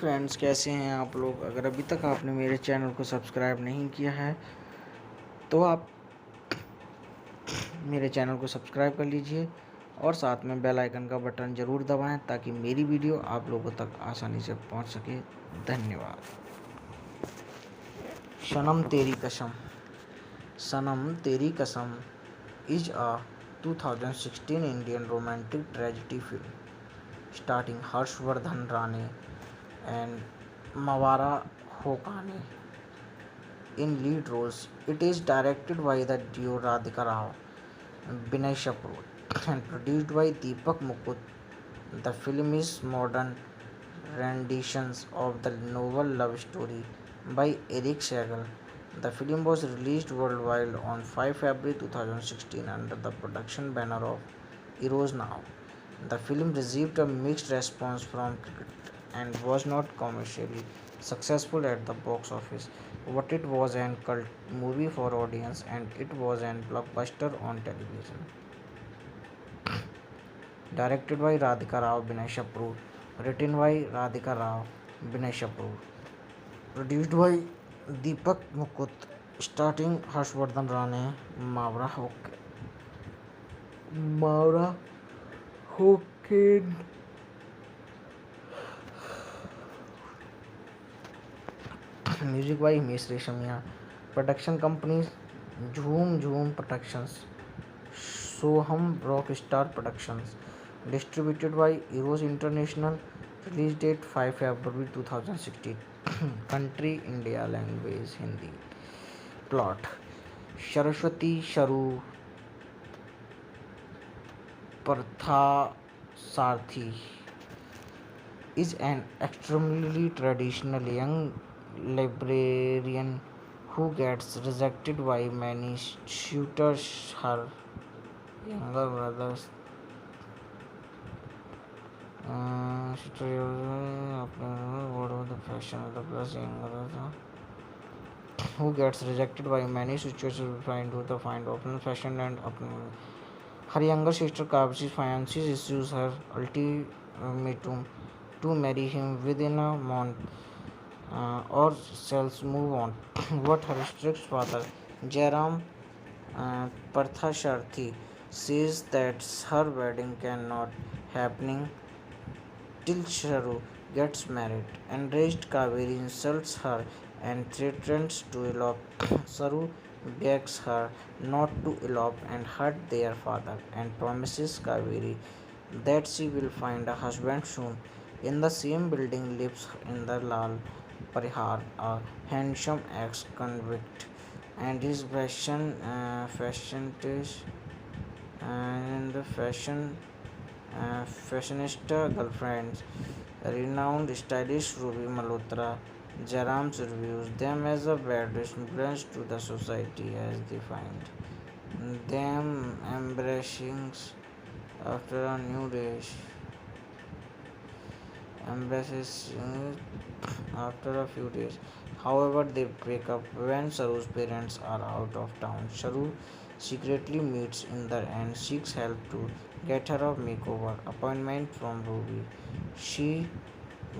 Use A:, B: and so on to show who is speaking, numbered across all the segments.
A: Friends, कैसे हैं आप लोग। अगर अभी तक आपने मेरे चैनल को सब्सक्राइब नहीं किया है तो आप मेरे चैनल को सब्सक्राइब कर लीजिए और साथ में बेल आइकन का बटन ज़रूर दबाएं ताकि मेरी वीडियो आप लोगों तक आसानी से पहुंच सके। धन्यवाद। सनम तेरी कसम। सनम तेरी कसम is a 2016 Indian romantic tragedy film starring Harshvardhan Rane and Mawara Hokane in lead roles. It is directed by the duo Radhika Rao, Binay Kapoor, and produced by Deepak Mukut. The film is modern renditions of the novel love story by Eric Segal. The film was released worldwide on 5 February 2016 under the production banner of Eros Now. The film received a mixed response from critics and was not commercially successful at the box office, but it was an cult movie for audience and it was an blockbuster on television. Directed by Radhika Rao Binay Kapoor, written by Radhika Rao Binay Kapoor, produced by Deepak Mukut, starring Harshvardhan Rane, Mavra Hoken, music by Himesh Reshamia, production companies Jhoom Jhoom Productions, Soham Rockstar Productions, distributed by Eros International, release date 5 February 2016, country India, language Hindi. Plot: Saraswati Sharu Parthasarthi is an extremely traditional young librarian who gets rejected by many suitors. Her younger brothers the fashion of the plus younger who gets rejected by many suitors will find open fashion and her younger sister Kavchi fiances issues her ultimatum to marry him within a month or else move on. What her strict father, Jairam Parthasarthi, says that her wedding cannot happening till Sharu gets married. Enraged, Kaveri insults her and threatens to elope. Saru begs her not to elope and hurt their father and promises Kaveri that she will find a husband soon. In the same building lives in the Lal Parihar, a handsome ex-convict, and his fashionista girlfriend, renowned stylist Ruby Malhotra. Jaram reviews them as a bad influence to the society as they find them embracing after a new day. Embraces after a few days. However, they break up when Saru's parents are out of town. Saru secretly meets Inder and seeks help to get her a makeover appointment from Ruby. She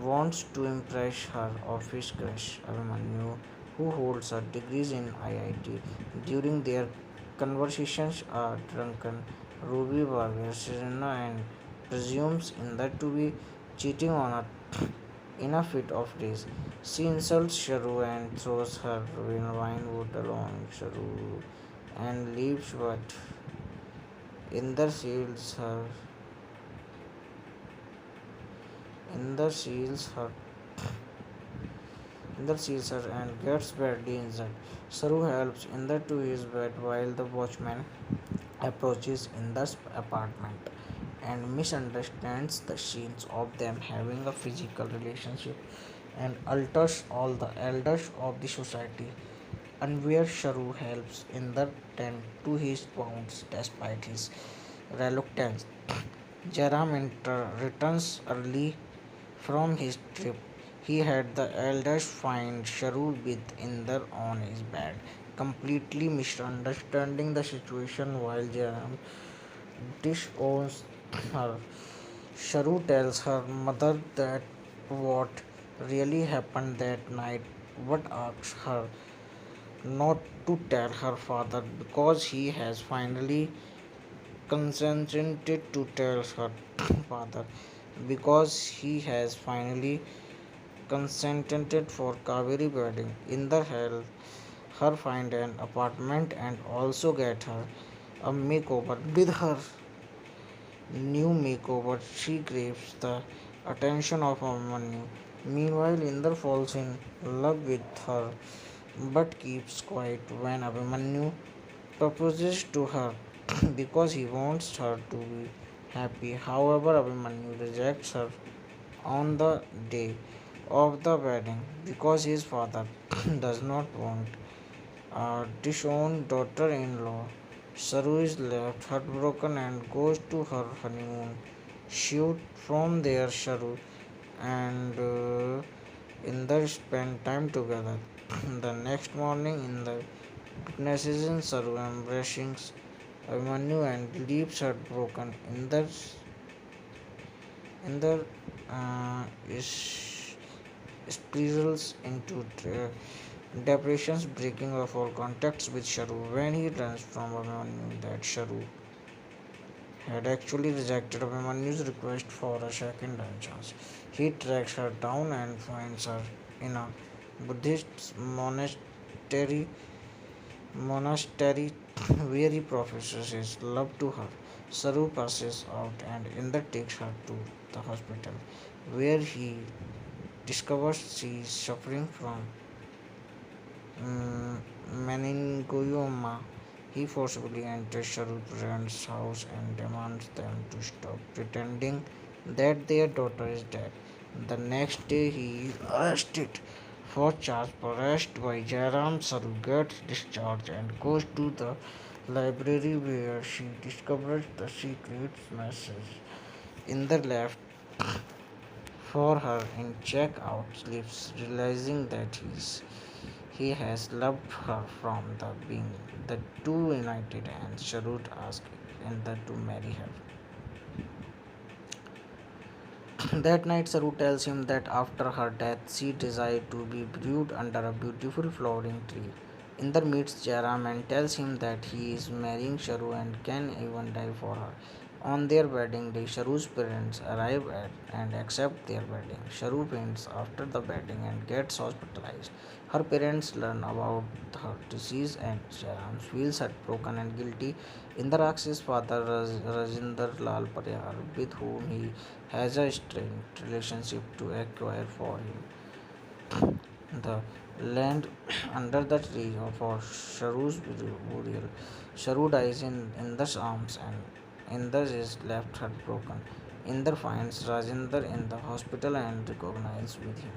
A: wants to impress her office crush Abhimanyu, who holds her degrees in IIT. During their conversations, a drunken Ruby bargains Serena and presumes Inder to be cheating on her in a fit of rage. She insults Sharu and throws her wine bottle on Sharu and leaves, but Inder shields her. Inder shields her. Inder sees her and gets badly injured. Saru helps Inder to his bed while the watchman approaches Inder's apartment and misunderstands the scenes of them having a physical relationship and alters all the elders of the society. Unaware, Sharu helps Inder tend to his wounds despite his reluctance. Jaram returns early from his trip. He had the elders find Sharu with Inder on his bed, completely misunderstanding the situation while Jaram disowns her. Sharu tells her mother that what really happened that night, what asks her not to tell her father because he has finally consented to tell her father because he has finally consented for Kaveri wedding. In the hell, her find an apartment and also get her a makeover. With her new makeover, she craves the attention of Abhimanyu. Meanwhile, Inder falls in love with her but keeps quiet when Abhimanyu proposes to her because he wants her to be happy. However, Abhimanyu rejects her on the day of the wedding because his father does not want a disowned daughter in law. Saru is left heartbroken and goes to her honeymoon shoot. From there, Saru and Inder spend time together. The next morning, Inder witnesses in Saru embracing Abhimanyu and leaves heartbroken. Inder is spirals into depressions, breaking off all contacts with Sharu. When he learns from Abhimanyu that Sharu had actually rejected Abhimanyu's request for a second chance, he tracks her down and finds her in a Buddhist monastery where he professes his love to her. Saru passes out and Inder takes her to the hospital where he discovers she is suffering from meningioma. He forcibly enters Sharu's parents' house and demands them to stop pretending that their daughter is dead. The next day, he is arrested for charge for arrest by Jairam. Saru gets discharged and goes to the library where she discovers the secret message in the left for her in checkout slips, realizing that he has loved her from the beginning. The two united and Sharut asks Inder to marry her. That night, Saru tells him that after her death, she desired to be buried under a beautiful flowering tree. Inder meets Jairam and tells him that he is marrying Sharu and can even die for her. On their wedding day, Sharu's parents arrive and accept their wedding. Sharu faints after the wedding and gets hospitalized. Her parents learn about her disease and Jairam feels heartbroken and guilty. Inder asks his father, Rajinder Lal Pariyar, with whom he has a strained relationship, to acquire for him the land under the tree for Sharu's burial. Sharu dies in Inder's arms and Inder is left heartbroken. Inder finds Rajinder in the hospital and recognizes with him.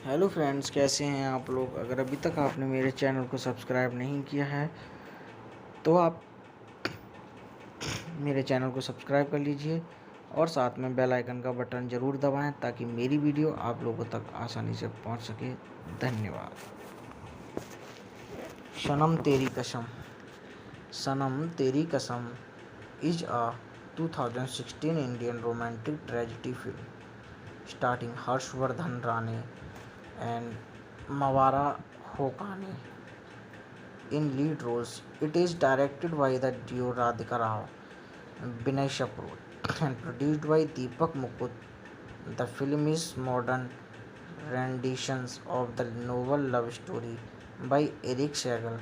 A: Hello friends, कैसे हैं आप लोग? अगर अभी तक आपने मेरे channel को सब्सक्राइब नहीं किया है तो आप मेरे चैनल को सब्सक्राइब कर लीजिए और साथ में बेल आइकन का बटन ज़रूर दबाएं ताकि मेरी वीडियो आप लोगों तक आसानी से पहुंच सके। धन्यवाद। सनम तेरी कसम is a 2016 Indian romantic tragedy film starring Harshvardhan Rane and Mawara Hokane in lead roles. It is directed by the duo Radhika Rao, Binay Shaprur, and produced by Deepak Mukut. The film is modern renditions of the novel love story by Eric Segal.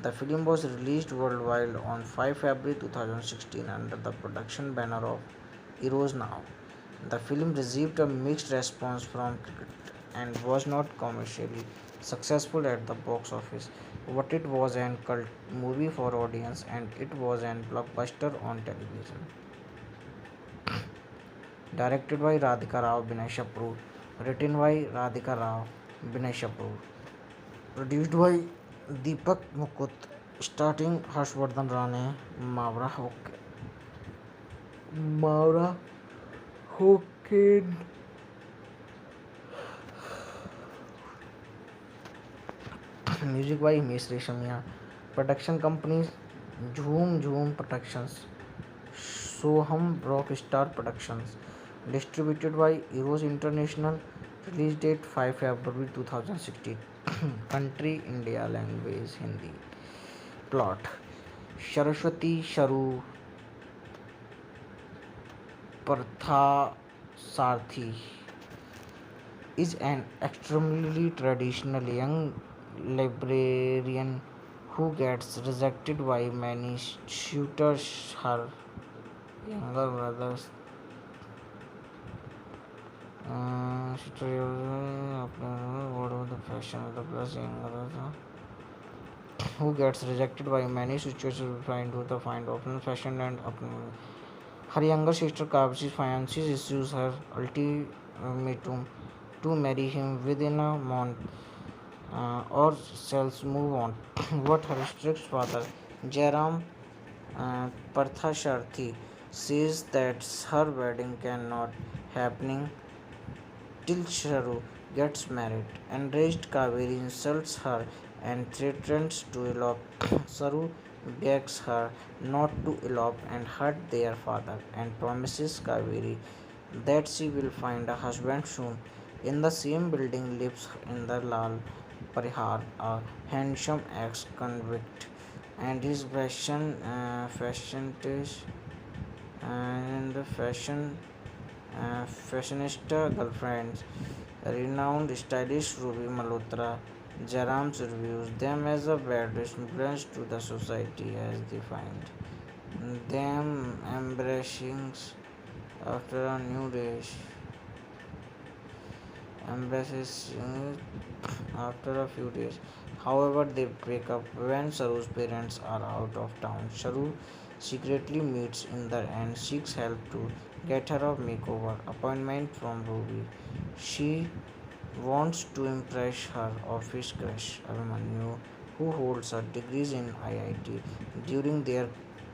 A: The film was released worldwide on 5 February 2016 under the production banner of Eros Now. The film received a mixed response from critics and was not commercially successful at the box office, but it was a cult movie for audience and it was a blockbuster on television. Directed by Radhika Rao Binay Shaprur, written by Radhika Rao Binay Shaprur, produced by Deepak Mukut, starring Harshvardhan Rane, Mavra Hoken, music by Himesh Reshamia, production companies Jhoom Jhoom Productions, Soham Rockstar Productions. Distributed by Eros International. Release date 5 February 2016. Country India. Language Hindi. Plot. Saraswati Sharu Parthasarthi is an extremely traditional young librarian who gets rejected by many suitors. Her younger brothers what of the fashion of the plus younger who gets rejected by many situations trying to find open fashion and her younger sister Kavchi's fiancé issues her ultimatum to marry him within a month or else move on. What her strict father, Jairam Parthasharthi, says that her wedding cannot happening till Sharu gets married. Enraged Kaveri insults her and threatens to elope. Saru begs her not to elope and hurt their father and promises Kaveri that she will find a husband soon. In the same building lives in the Lal Parihar, a handsome ex-convict, and his fashionista girlfriend, renowned stylist Ruby Malhotra. Jaram reviews them as a bad influence to the society as they find them embracing after a new day embraces after a few days. However, they break up when Saru's parents are out of town. Saru secretly meets in the end seeks help to get her a makeover appointment from Ruby. She wants to impress her office crush Abhimanyu, who holds her degrees in IIT. During their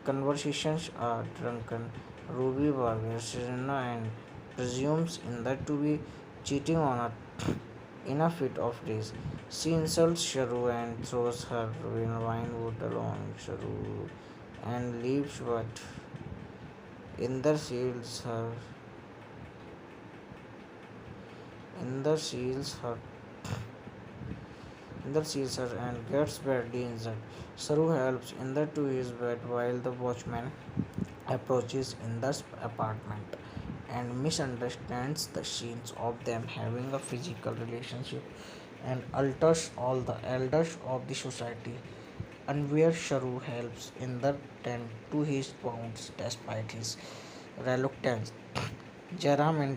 A: conversations, a drunken Ruby bargains Serena and presumes in that to be cheating on her in a fit of rage. She insults Sharu and throws her wine bottle on Sharu and leaves, but Inder shields her. Inder shields her. Inder sees her and gets badly injured. Saru helps Inder to his bed while the watchman approaches Inder's apartment and misunderstands the scenes of them having a physical relationship and alters all the elders of the society. And where Sharu helps Inder tend to his wounds despite his reluctance. Jaram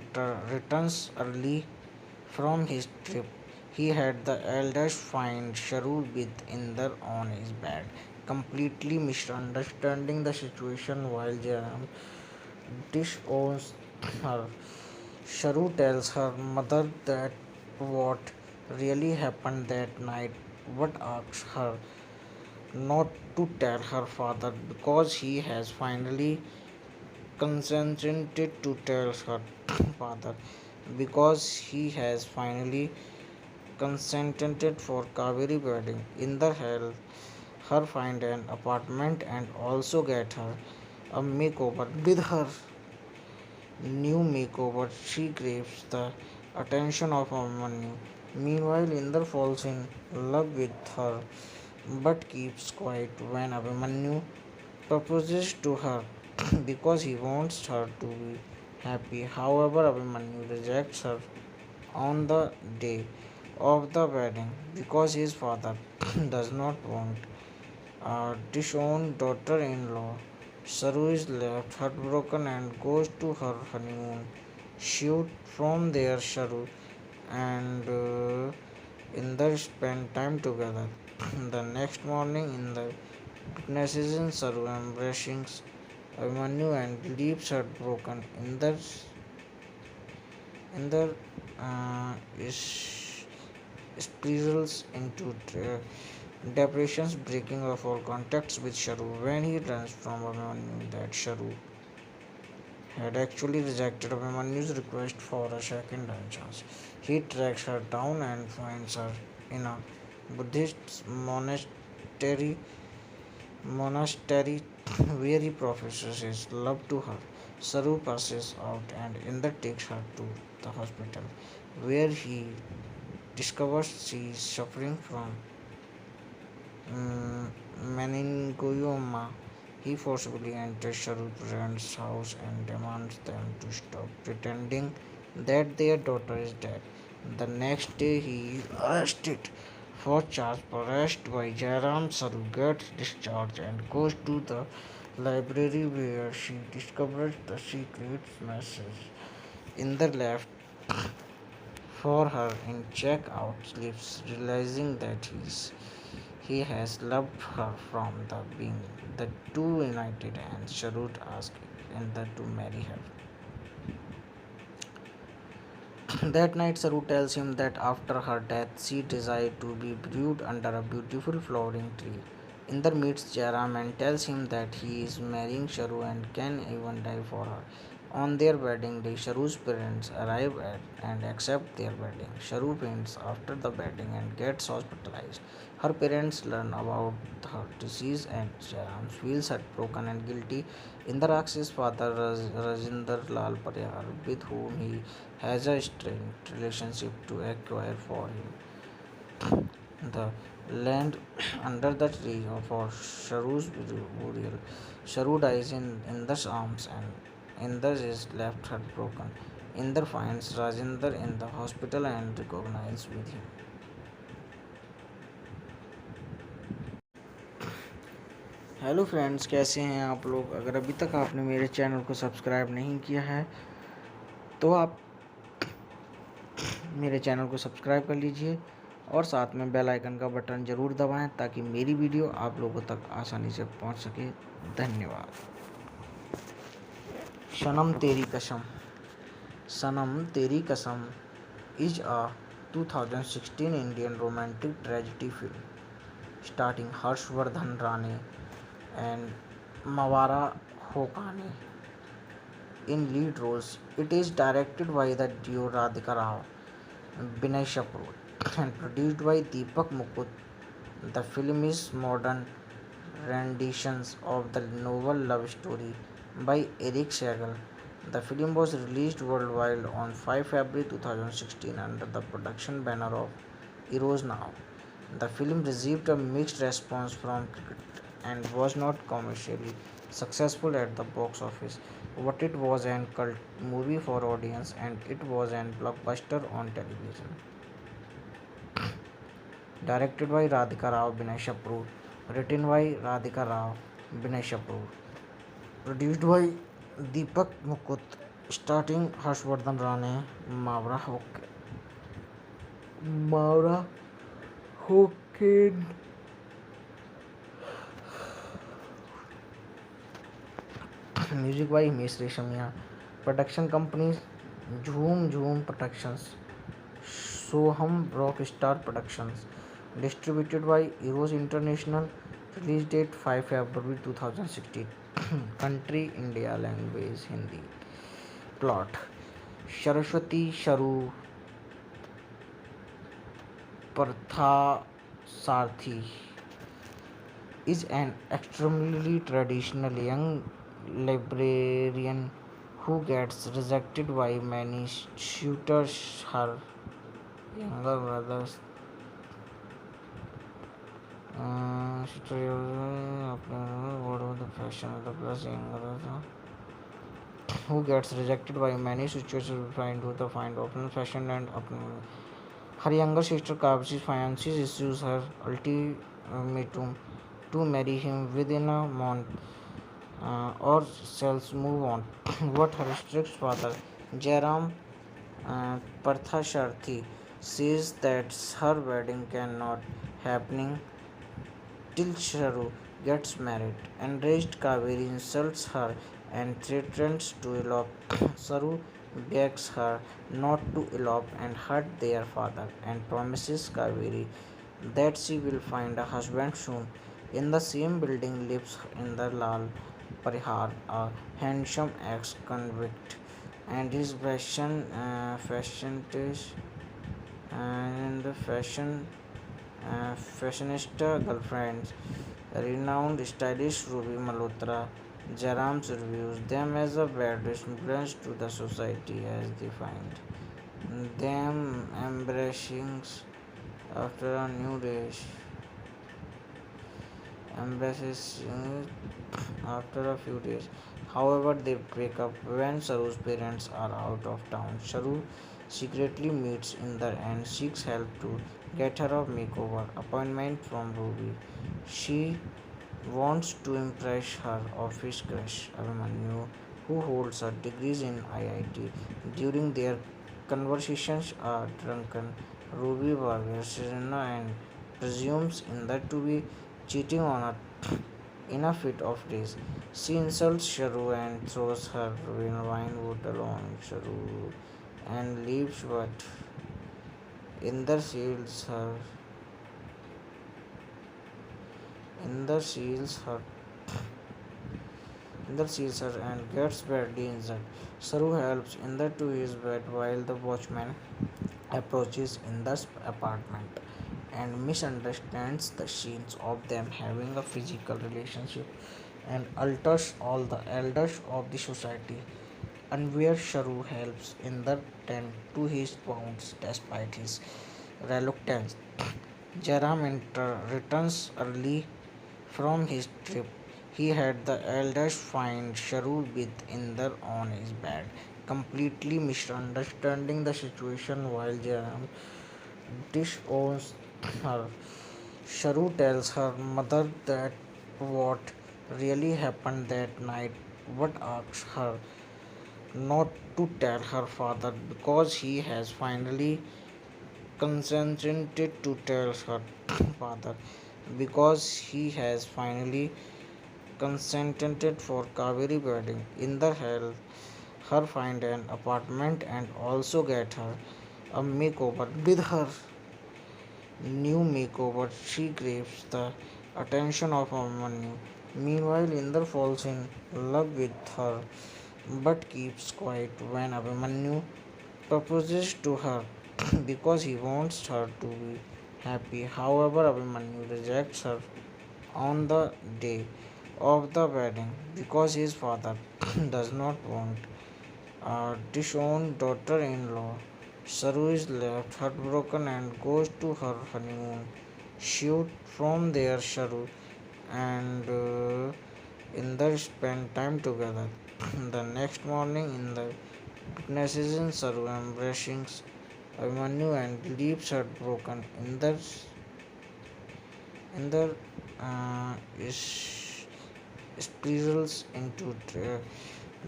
A: returns early from his trip. He had the elders find Sharu with Inder on his bed, completely misunderstanding the situation while Jaram disowns her. Sharu tells her mother that what really happened that night, but asks her not to tell her father because he has finally consented to tell her father because he has finally consented for Kaveri wedding. In the hell, her find an apartment and also get her a makeover. With her new makeover, she craves the attention of Amanyu. Meanwhile, Inder falls in love with her but keeps quiet when Abhimanyu proposes to her because he wants her to be happy. However, Abhimanyu rejects her on the day of the wedding because his father does not want a disowned daughter in law. Saru is left heartbroken and goes to her honeymoon shoot. From there, Saru and Inder spend time together. The next morning, Inder witnesses in Saru embracing Abhimanyu and leaves heartbroken. Inder is spirals into depressions, breaking off all contacts with Sharu when he learns from Abhimanyu that Sharu had actually rejected Abhimanyu's request for a second chance. He tracks her down and finds her in a Buddhist monastery where he professes his love to her. Saru passes out and Inder takes her to the hospital, where he discovers she is suffering from meningioma. He forcibly enters Sharu's parents' house and demands them to stop pretending that their daughter is dead. The next day, he is arrested for charge arrest by Jairam. Saru gets discharged and goes to the library where she discovers the secret message in the left for her in check-out slips, realizing that he has loved her from the beginning. The two united and Sharut asks Inder to marry her. That night, Saru tells him that after her death, she desired to be buried under a beautiful flowering tree. Inder meets Jairam and tells him that he is marrying Sharu and can even die for her. On their wedding day, Sharu's parents arrive and accept their wedding. Sharu faints after the wedding and gets hospitalized. Her parents learn about her disease and Jairam feels heartbroken and guilty. Inder asks his father Rajinder Lal Pariyar, with whom he has a strained relationship, to acquire for him the land under the tree for Sharu's burial. Sharu dies in Inder's arms and Inder is left heartbroken. Inder finds Rajinder in the hospital and recognizes with him. Hello friends, कैसे हैं आप लोग? अगर अभी तक आपने मेरे channel को सब्सक्राइब नहीं किया है तो आप मेरे चैनल को सब्सक्राइब कर लीजिए और साथ में बेल आइकन का बटन ज़रूर दबाएं ताकि मेरी वीडियो आप लोगों तक आसानी से पहुंच सके। धन्यवाद। सनम तेरी कसम। सनम तेरी कसम is a 2016 Indian romantic tragedy film starring Harshvardhan Rane and Mawara Hokane in lead roles. It is directed by the duo Radhika Rao, Binay Shapoor, and produced by Deepak Mukut. The film is modern renditions of the novel love story by Eric Segal. The film was released worldwide on 5 February 2016 under the production banner of Eros Now. The film received a mixed response from critics and was not commercially successful at the box office, but it was a cult movie for audience and it was a blockbuster on television. Directed by Radhika Rao Binay Shapoor, written by Radhika Rao Binay Shapoor, produced by Deepak Mukut, starring Harshvardhan Rane, Mavra Hoken, music by Himesh Reshamia, production companies Jhoom Jhoom Productions, Soham Rockstar Productions, distributed by Eros International, release date 5 February 2016, country India, language Hindi. Plot: Saraswati Sharu Parthasarthi is an extremely traditional young librarian who gets rejected by many suitors. Her younger brothers the fashion of the plus younger who gets rejected by many situations find who the find open fashion and her younger sister Kavchi's fiancé issues her ultimatum to marry him within a month or else move on. What her strict father Jairam Parthasarthi says that her wedding cannot happening till Sharu gets married. Enraged, Kaveri insults her and threatens to elope. Saru begs her not to elope and hurt their father and promises Kaveri that she will find a husband soon. In the same building lives Inder Lal Parihar, a handsome ex-convict, and his fashionista girlfriend Renowned stylist Ruby Malhotra Jairam's reviews them as a bad influence to the society as they find them embracing after a new day embraces after a few days. However, they break up when Saru's parents are out of town. Saru secretly meets Inder and seeks help to get her a makeover appointment from Ruby. She wants to impress her office crush Abhimanyu, who holds her degrees in IIT. During their conversations, a drunken Ruby bargains Serena and presumes Inder to be cheating on her in a fit of rage. She insults Sharu and throws her wine bottle on Sharu and leaves, but Inder shields her. Inder shields her Inder sees her and gets badly injured. Saru helps Inder to his bed while the watchman approaches Inder's apartment and misunderstands the scenes of them having a physical relationship and alters all the elders of the society. Unaware Sharu helps Inder tend to his wounds despite his reluctance. Jairam returns early from his trip. He had the elders find Sharu with Inder on his bed, completely misunderstanding the situation while Jairam disowns her. Sharu tells her mother that what really happened that night, but asks her not to tell her father because he has finally consented to tell her father because he has finally consented for Kaveri wedding. In the hell, her find an apartment and also get her a makeover. With her new makeover, she craves the attention of Amanyu. Meanwhile, Inder falls in love with her but keeps quiet when Abhimanyu proposes to her because he wants her to be happy. However, Abhimanyu rejects her on the day of the wedding because his father does not want a disowned daughter in law. Saru is left heartbroken and goes to her honeymoon shoot. From there, Saru and Inder spend time together. The next morning, Inder witnesses in Saru embracing Abhimanyu and leaves heartbroken. Inder is spirals into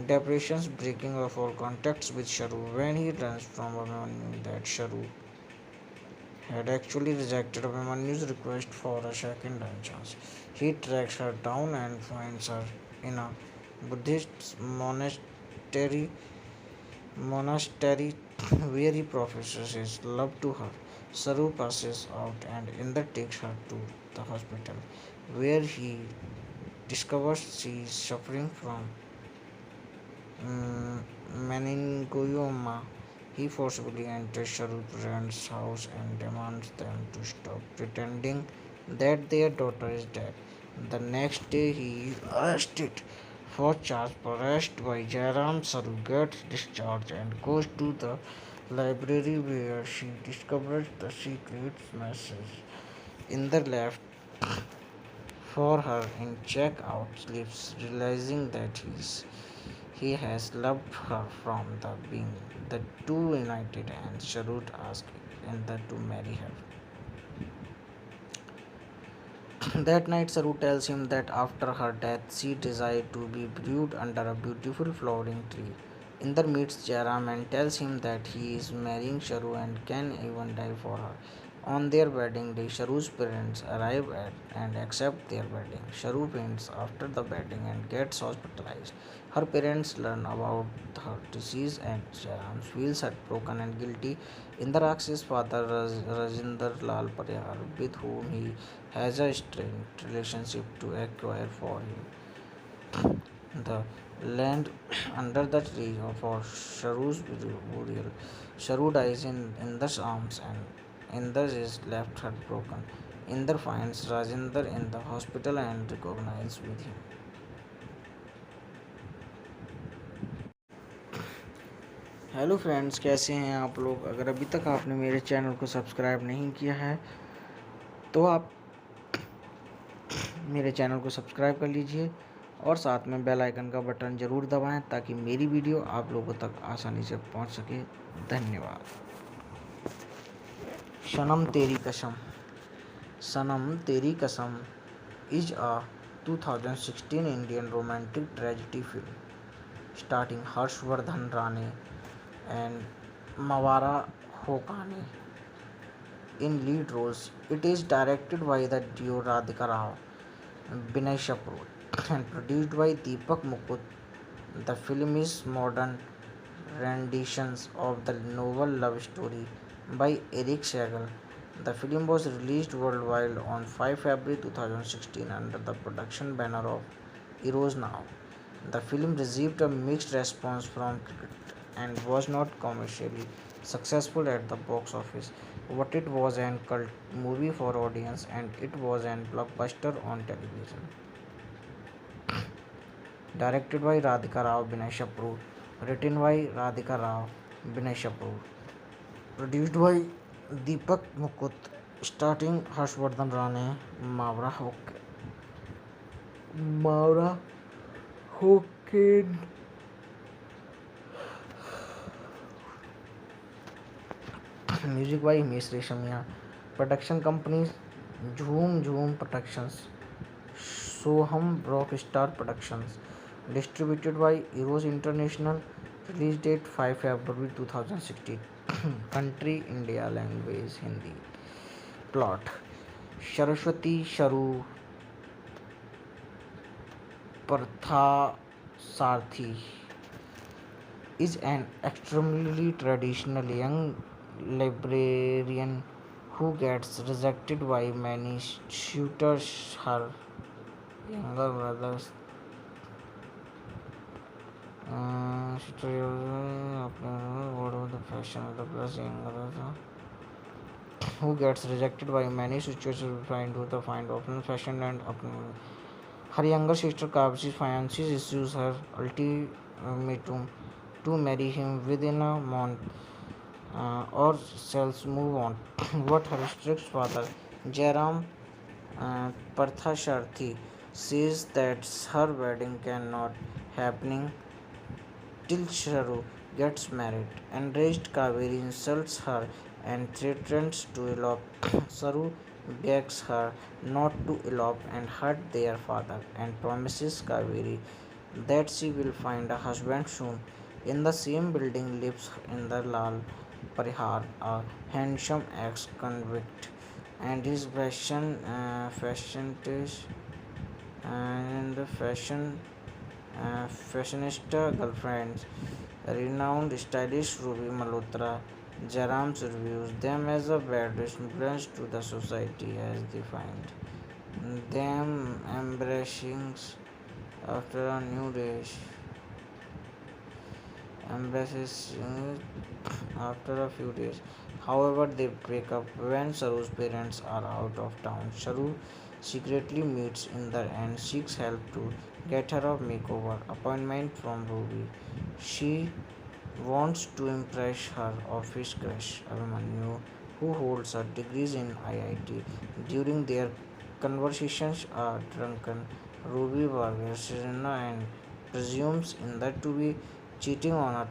A: depressions, breaking off all contacts with Sharu. When he learns from Abhimanyu that Sharu had actually rejected Abhimanyu's request for a second chance, he tracks her down and finds her in a Buddhist monastery where he professes his love to her. Saru passes out and Inder takes her to the hospital where he discovers she is suffering from meningioma. He forcibly enters Sharu's parents' house and demands them to stop pretending that their daughter is dead. The next day, he is arrested for charge arrest by Jairam. Saru gets discharged and goes to the library where she discovers the secret message in the left for her in checkout slips, realizing that he has loved her from the beginning. The two united and Sharut asks Inder to marry her. That night, Saru tells him that after her death, she desired to be buried under a beautiful flowering tree. Inder meets Jairam and tells him that he is marrying Sharu and can even die for her. On their wedding day, Sharu's parents arrive and accept their wedding. Sharu faints after the wedding and gets hospitalized. Her parents learn about her disease and Jairam feels heartbroken and guilty. Inder asks his father Rajinder Lal Pariyar, with whom he has a strained relationship, to acquire for him the land under the tree for Sharu's burial. Sharu dies in Indra's arms and Indra is left heartbroken. Inder finds Rajendra in the hospital and recognizes with him. Hello friends, कैसे हैं आप लोग। अगर अभी तक आपने मेरे channel को सब्सक्राइब नहीं किया है तो आप मेरे चैनल को सब्सक्राइब कर लीजिए और साथ में बेल आइकन का बटन ज़रूर दबाएं ताकि मेरी वीडियो आप लोगों तक आसानी से पहुंच सके। धन्यवाद। सनम तेरी कसम। सनम तेरी कसम is a 2016 Indian romantic tragedy film starring Harshvardhan Rane and Mawara Hokane in lead roles. It is directed by the duo Radhika Rao, Binay Shapoor, and produced by Deepak Mukut. The film is modern renditions of the novel love story by Eric Segal. The film was released worldwide on 5 February 2016 under the production banner of Eros Now. The film received a mixed response from critics and was not commercially successful at the box office, but it was a cult movie for audience and it was a blockbuster on television. Directed by Radhika Rao Binay Shapoor, written by Radhika Rao Binay Shapoor, produced by Deepak Mukut, starring Harshvardhan Rane, Mavra Hoken, music by Himesh Reshamia, production companies Jhoom Jhoom Productions, Soham Rockstar Productions, distributed by Eros International, release date 5 February 2016, country India, language Hindi. Plot: Saraswati Sharu Parthasarthi is an extremely traditional young librarian who gets rejected by many suitors. Her younger brothers the fashion of the plus younger who gets rejected by many situations trying to find open fashion and her younger sister Kavchi's fiancé issues her ultimatum to marry him within a month or else move on. What her strict father Jairam Parthasarthi says that her wedding cannot happening till Sharu gets married. Enraged, Kaveri insults her and threatens to elope. Saru begs her not to elope and hurt their father and promises Kaveri that she will find a husband soon. In the same building lives in the Lal Parihar, a handsome ex-convict, and his fashionista girlfriend, renowned stylist Ruby Malhotra. Jaram reviews them as a bad influence to the society as they find them embracing after a new day. Embraces after a few days. However, they break up when Saru's parents are out of town. Saru secretly meets Inder and seeks help to get her a makeover appointment from Ruby. She wants to impress her office crush Abhimanyu, who holds her degrees in IIT. During their conversations, a drunken Ruby bargains Serena and presumes Inder to be cheating on her.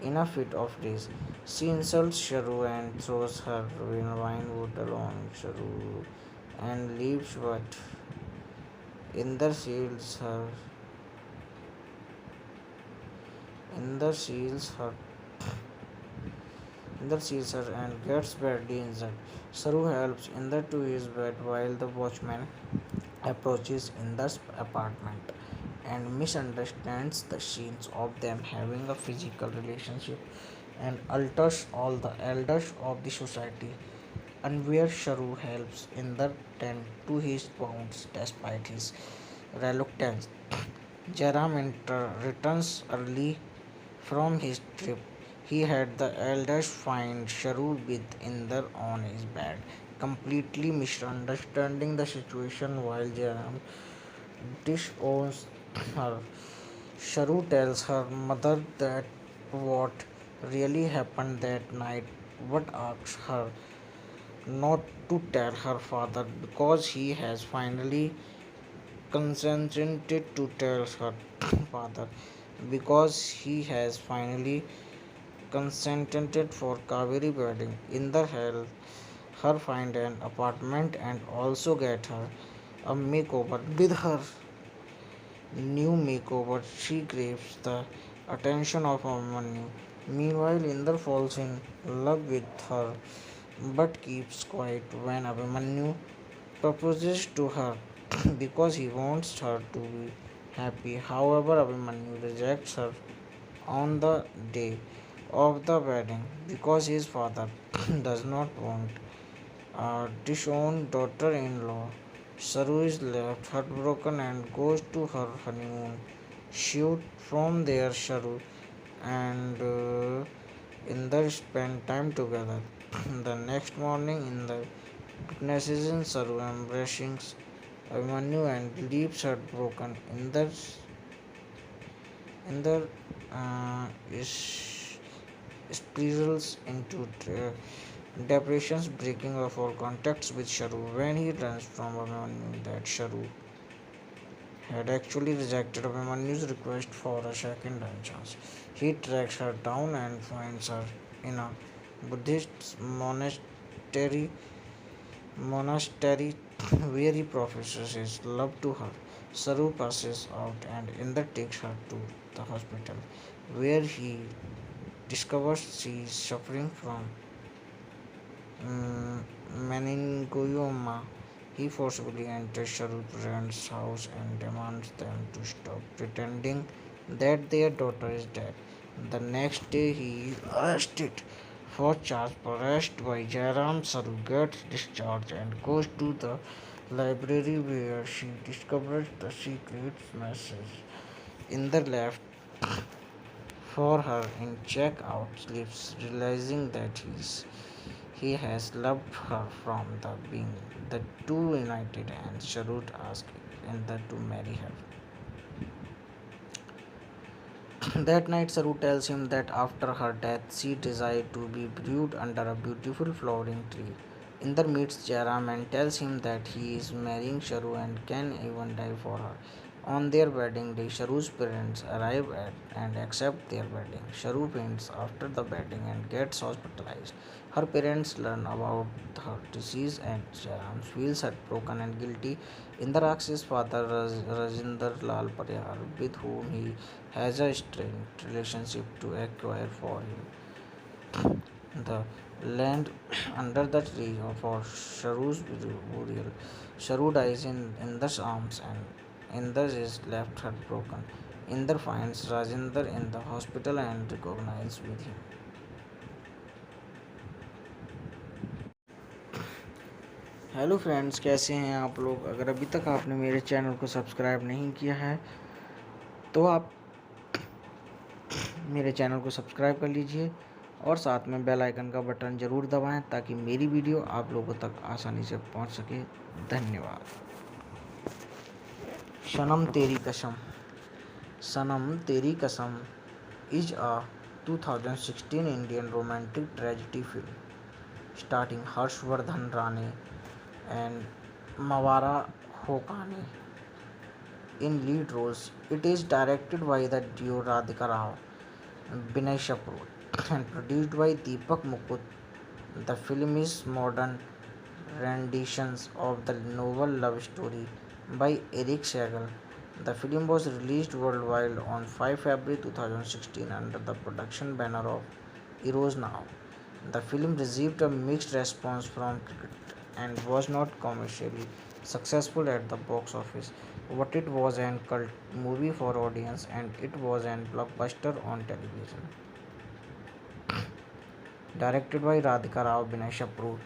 A: In a fit of rage, she insults Sharu and throws her wine bottle on Sharu and leaves, but Inder shields her. Inder shields her. Inder sees her and gets badly injured. Saru helps Inder to his bed while the watchman approaches Inder's apartment and misunderstands the scenes of them having a physical relationship and alters all the elders of the society. Unaware, Sharu helps Inder tend to his wounds despite his reluctance. Jairam returns early from his trip. He had the elders find Sharu with Inder on his bed. completely misunderstanding the situation while Jairam disowns her. Sharu tells her mother that what really happened that night, but asks her not to tell her father because he has finally consented to tell her father because he has finally consented for Kaveri wedding. In the hell, her find an apartment and also get her a makeover. With her new makeover, she craves the attention of Abhimanyu. Meanwhile, Inder falls in love with her but keeps quiet when Abhimanyu proposes to her because he wants her to be happy. However, Abhimanyu rejects her on the day of the wedding because his father does not want a disowned daughter in law. Saru is left heartbroken and goes to her honeymoon shoot. From there, Saru and Inder spend time together. The next morning, Inder witnesses in Saru embracing Abhimanyu and leaves heartbroken. Inder is spirals into depressions, breaking off all contacts with Sharu. When he learns from Abhimanyu that Sharu had actually rejected Abhimanyu's request for a second chance, he tracks her down and finds her in a Buddhist monastery where he professes his love to her. Saru passes out and Inder takes her to the hospital where he discovers she is suffering from meningioma. He forcibly enters Sharu's parents' house and demands them to stop pretending that their daughter is dead. The next day, he is arrested for charge arrest by Jairam. Saru gets discharged and goes to the library where she discovers the secret message in the left for her in check-out slips, realizing that he has loved her from the beginning. The two united and Sharut asks Inder to marry her. That night, Saru tells him that after her death, she desired to be buried under a beautiful flowering tree. Inder meets Jairam and tells him that he is marrying Sharu and can even die for her. On their wedding day, Sharu's parents arrive and accept their wedding. Sharu faints after the wedding and gets hospitalized. Her parents learn about her disease and Jairam feels heartbroken and guilty. Inder asks his father Rajinder Lal Pariyar, with whom he has a strained relationship, to acquire for him the land under the tree for Sharu's burial. Sharu dies in Inder's arms and Inder is left heartbroken. Inder finds Rajinder in the hospital and recognizes with him. Hello friends, कैसे हैं आप लोग? अगर अभी तक आपने मेरे channel को सब्सक्राइब नहीं किया है तो आप मेरे चैनल को सब्सक्राइब कर लीजिए और साथ में बेल आइकन का बटन ज़रूर दबाएं ताकि मेरी वीडियो आप लोगों तक आसानी से पहुंच सके। धन्यवाद। सनम तेरी कसम is a 2016 Indian romantic tragedy film starring Harshvardhan Rane and Mawara Hokane in lead roles. It is directed by the duo Radhika Rao, Binay Kapoor, and produced by Deepak Mukut. The film is modern renditions of the novel love story by Eric Segal. The film was released worldwide on 5 February 2016 under the production banner of Eros Now. The film received a mixed response from critics and was not commercially successful at the box office, but it was a cult movie for audience and it was a blockbuster on television. Directed by Radhika Rao Binay Kapoor,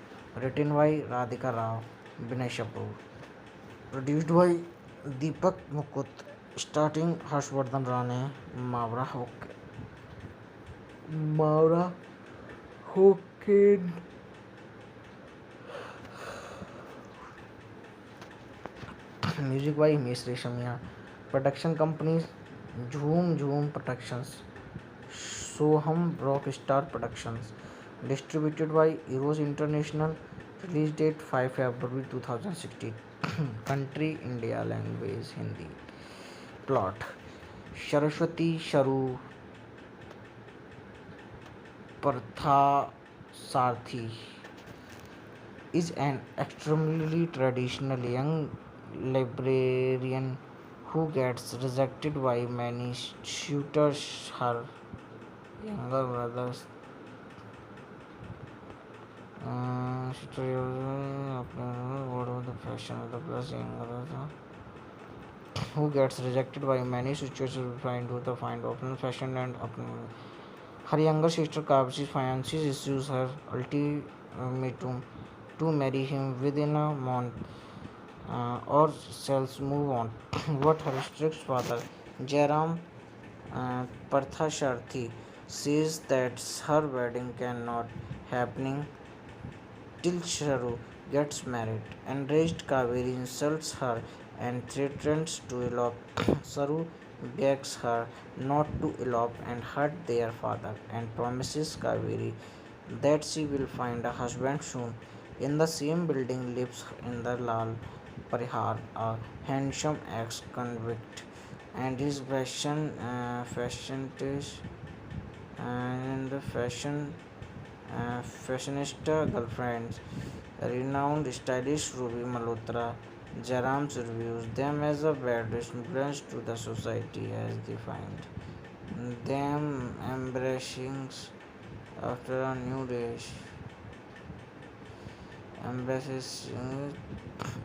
A: written by Radhika Rao Binay Kapoor, produced by Deepak Mukut, starring Harshvardhan Rane, Mawra Hokane, Music by Himesh Reshammiya. Production companies: Jhoom Jhoom Productions, Soham Rockstar Productions. Distributed by Eros International. Release date 5 February 2016. Country India. Language Hindi. Plot: Saraswati Sharu Parthasarthi is an extremely traditional young librarian who gets rejected by many suitors. Her younger brothers what of the fashion of the plus younger brother who gets rejected by many suitors will find who the find open fashion and her younger sister Kavchi's fiancé issues her ultimatum to marry him within a month or else move on. What her strict father, Jairam Parthasharthi, says that her wedding cannot happening till Sharu gets married. Enraged Kaveri insults her and threatens to elope. Saru begs her not to elope and hurt their father and promises Kaveri that she will find a husband soon. In the same building lives in the Lal Parihar, a handsome ex-convict, and his and the fashionista girlfriend, renowned stylist Ruby Malhotra. Jaram's reviews them as a bad influence to the society as they find them embracing after a new day embraces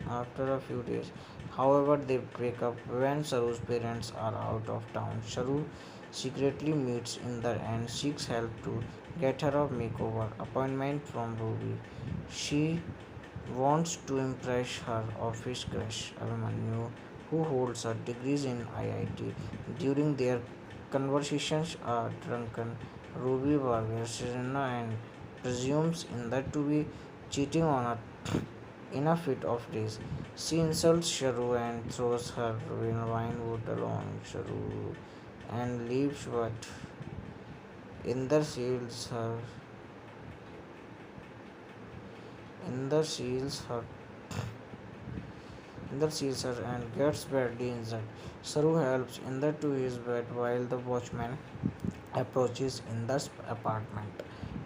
A: after a few days. However, they break up when Saru's parents are out of town. Saru secretly meets Inder and seeks help to get her a makeover appointment from Ruby. She wants to impress her office crush Abhimanyu, who holds her degrees in IIT. During their conversations, a drunken Ruby bargains Serena and presumes Inder to be cheating on her. In a fit of rage, she insults Sharu and throws her wine bottle on Sharu and leaves, but Inder seals her. Inder seals her. Inder seals her and gets badly injured. Saru helps Inder to his bed while the watchman approaches Inder's apartment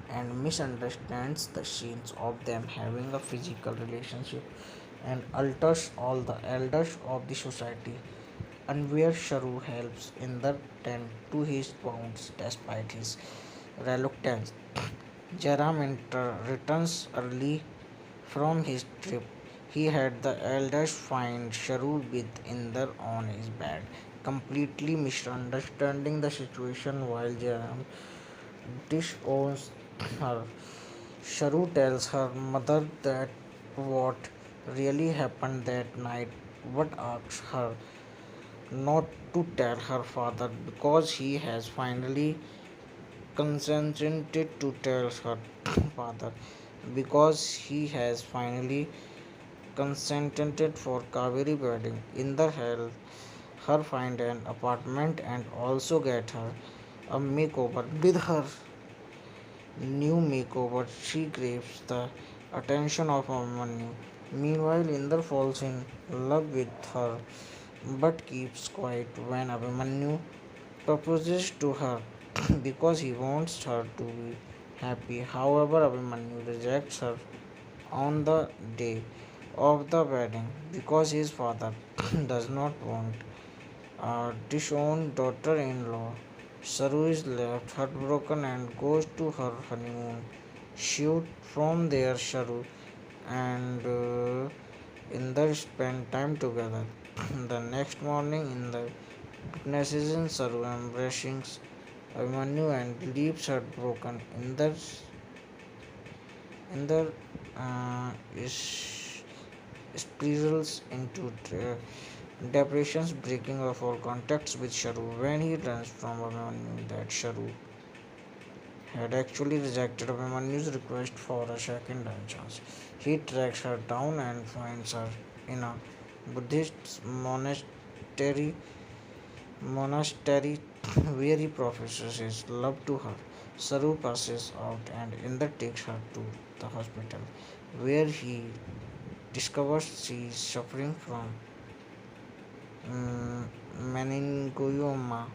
A: and misunderstands the scenes of them having a physical relationship and alters all the elders of the society. Unaware, Sharu helps Inder tend to his wounds despite his reluctance. Jaram returns early from his trip. He had the elders find Sharu with Inder on his bed, completely misunderstanding the situation while Jaram disowns her. Sharu tells her mother that what really happened that night, but asks her not to tell her father because he has finally consented to tell her father because he has finally consented for Kaveri wedding. In the hell, her find an apartment and also get her a makeover. With her new makeover, she craves the attention of Abhimanyu. Meanwhile, Inder falls in love with her but keeps quiet when Abhimanyu proposes to her because he wants her to be happy. However, Abhimanyu rejects her on the day of the wedding because his father does not want a disowned daughter in law. Saru is left heartbroken and goes to her honeymoon shoot. From there, Saru and Inder spend time together. The next morning, Inder witnesses in Saru embracing Abhimanyu and leaves heartbroken. Inder is spirals into depressions, breaking off all contacts with Sharu when he learns from Abhimanyu that Sharu had actually rejected Abhimanyu's request for a second chance. He tracks her down and finds her in a Buddhist monastery where he professes his love to her. Saru passes out and Indra takes her to the hospital where he discovers she is suffering from meningioma.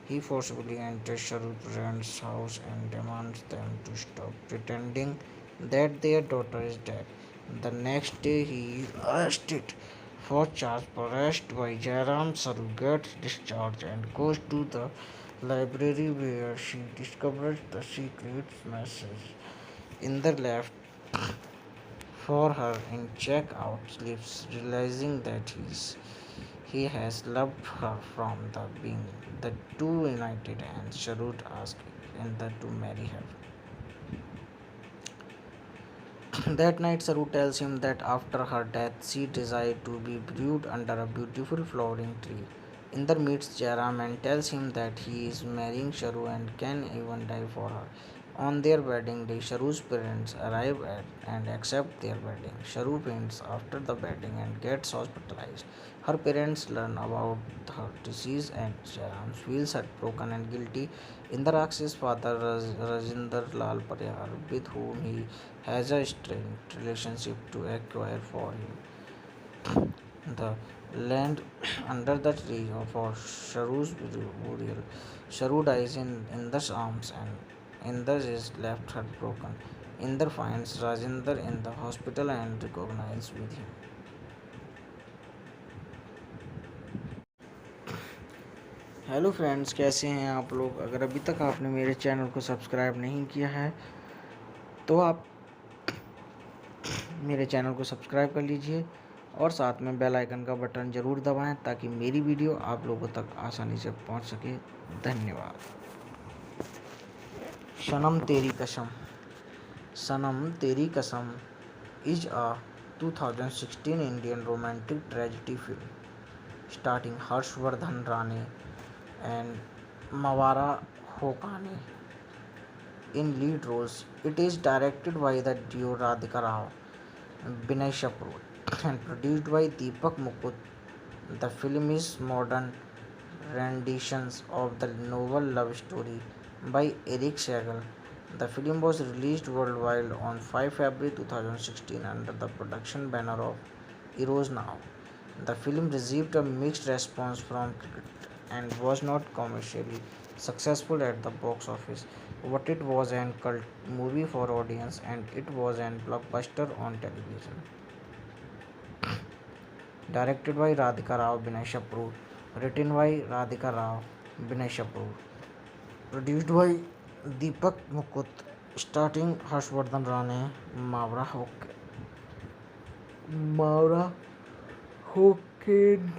A: He forcibly enters Sharu's parents' house and demands them to stop pretending that their daughter is dead. The next day, he is arrested for charge arrest by Jairam. Saru gets discharged and goes to the library where she discovers the secret message in the left for her in check-out slips, realizing that he has loved her from the beginning. The two united and Sharut asks Inder to marry her. That night, Saru tells him that after her death, she desired to be buried under a beautiful flowering tree. Inder meets Jairam and tells him that he is marrying Sharu and can even die for her. On their wedding day, Sharu's parents arrive and accept their wedding. Sharu faints after the wedding and gets hospitalized. Her parents learn about her disease and Jairam feels heartbroken and guilty. Inder asks his father Rajinder Lal Parihar, with whom he has a strained relationship, to acquire for him the land under the tree for Sharu's burial. Sharu dies in Indra's arms and Indra is left heartbroken. Indra finds Rajinder in the hospital and recognizes with him. Hello friends, कैसे हैं आप लोग? अगर अभी तक आपने मेरे channel को सब्सक्राइब नहीं किया है तो आप मेरे चैनल को सब्सक्राइब कर लीजिए और साथ में बेल आइकन का बटन ज़रूर दबाएं ताकि मेरी वीडियो आप लोगों तक आसानी से पहुंच सके। धन्यवाद। सनम तेरी कसम is a 2016 Indian romantic tragedy film starring Harshvardhan Rane and Mawara Hokane in lead roles. It is directed by the duo Radhika Rao, Binay Shapoor, and produced by Deepak Mukut. The film is modern renditions of the novel love story by Eric Segal. The film was released worldwide on 5 February 2016 under the production banner of Eros Now. The film received a mixed response from critics and was not commercially successful at the box office, but it was an cult movie for audience and it was an blockbuster on television. Directed by Radhika Rao Binay Shapoor, written by Radhika Rao Binay Shapoor, produced by Deepak Mukut, starring Harshvardhan Rane, Mavra Hoken,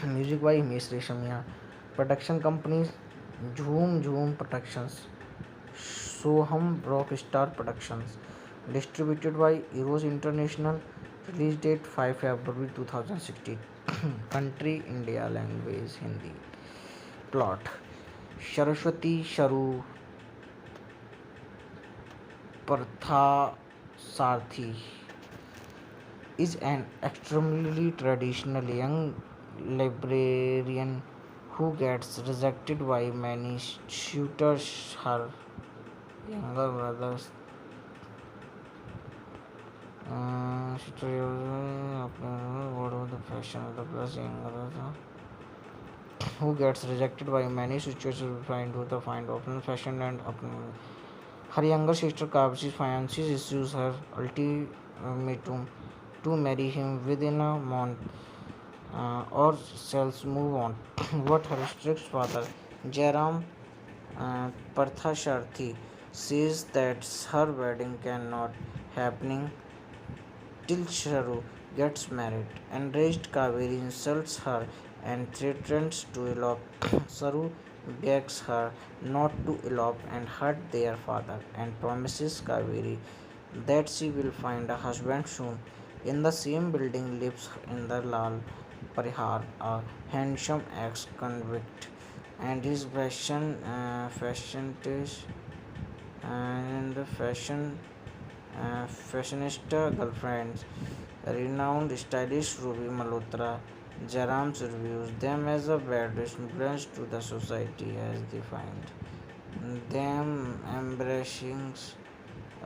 A: music by Himesh Reshamia, production companies Jhoom Jhoom Productions, Soham Rockstar Productions, distributed by Eros International, release date 5 February 2016, country India, language Hindi. Plot: Saraswati Sharu Parthasarthi is an extremely traditional young librarian who gets rejected by many suitors. Her younger brothers the fashion of the plus younger who gets rejected by many suitors will find open fashion and her younger sister Kavsi's fiancé issues her ultimatum to marry him within a month or else move on. What her strict father, Jairam Parthasarthi, says that her wedding cannot happening till Sharu gets married. Enraged, Kaveri insults her and threatens to elope. Saru begs her not to elope and hurt their father and promises Kaveri that she will find a husband soon. In the same building lives Inder Lal Parihar, a handsome ex-convict, and his fashion taste and the fashion Fashionista girlfriends, renowned stylist Ruby Malhotra. Jaram's reviews them as a bad influence to the society as they find them embracing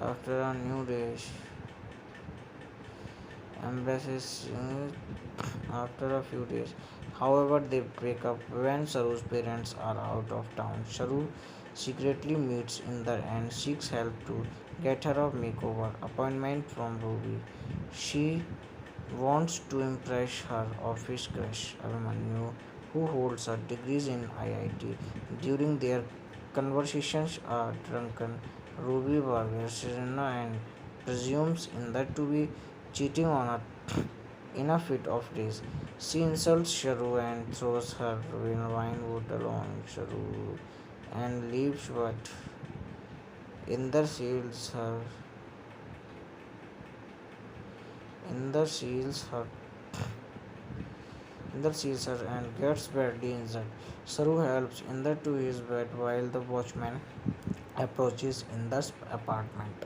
A: after a new days embraces after a few days. However, they break up when Saru's parents are out of town. Saru secretly meets in the end, seeks help to get her a makeover appointment from Ruby. She wants to impress her office crush Abhimanyu, who holds her degrees in IIT. During their conversations, a drunken Ruby bargains Serena and presumes in that to be cheating on her in a fit of rage. She insults Sharu and throws her wine bottle on Sharu and leaves, but Inder shields her. Inder shields her Inder sees her and gets badly injured. Saru helps Inder to his bed while the watchman approaches Inder's apartment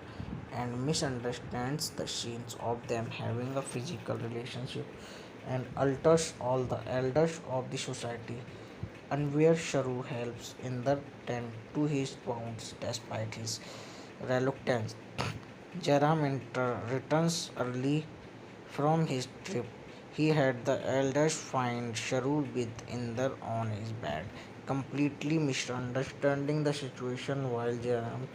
A: and misunderstands the scenes of them having a physical relationship and alters all the elders of the society. Unaware, Sharu helps Inder tend to his wounds despite his reluctance. Jaram returns early from his trip. He had the elders find Sharu with Inder on his bed, completely misunderstanding the situation while Jaram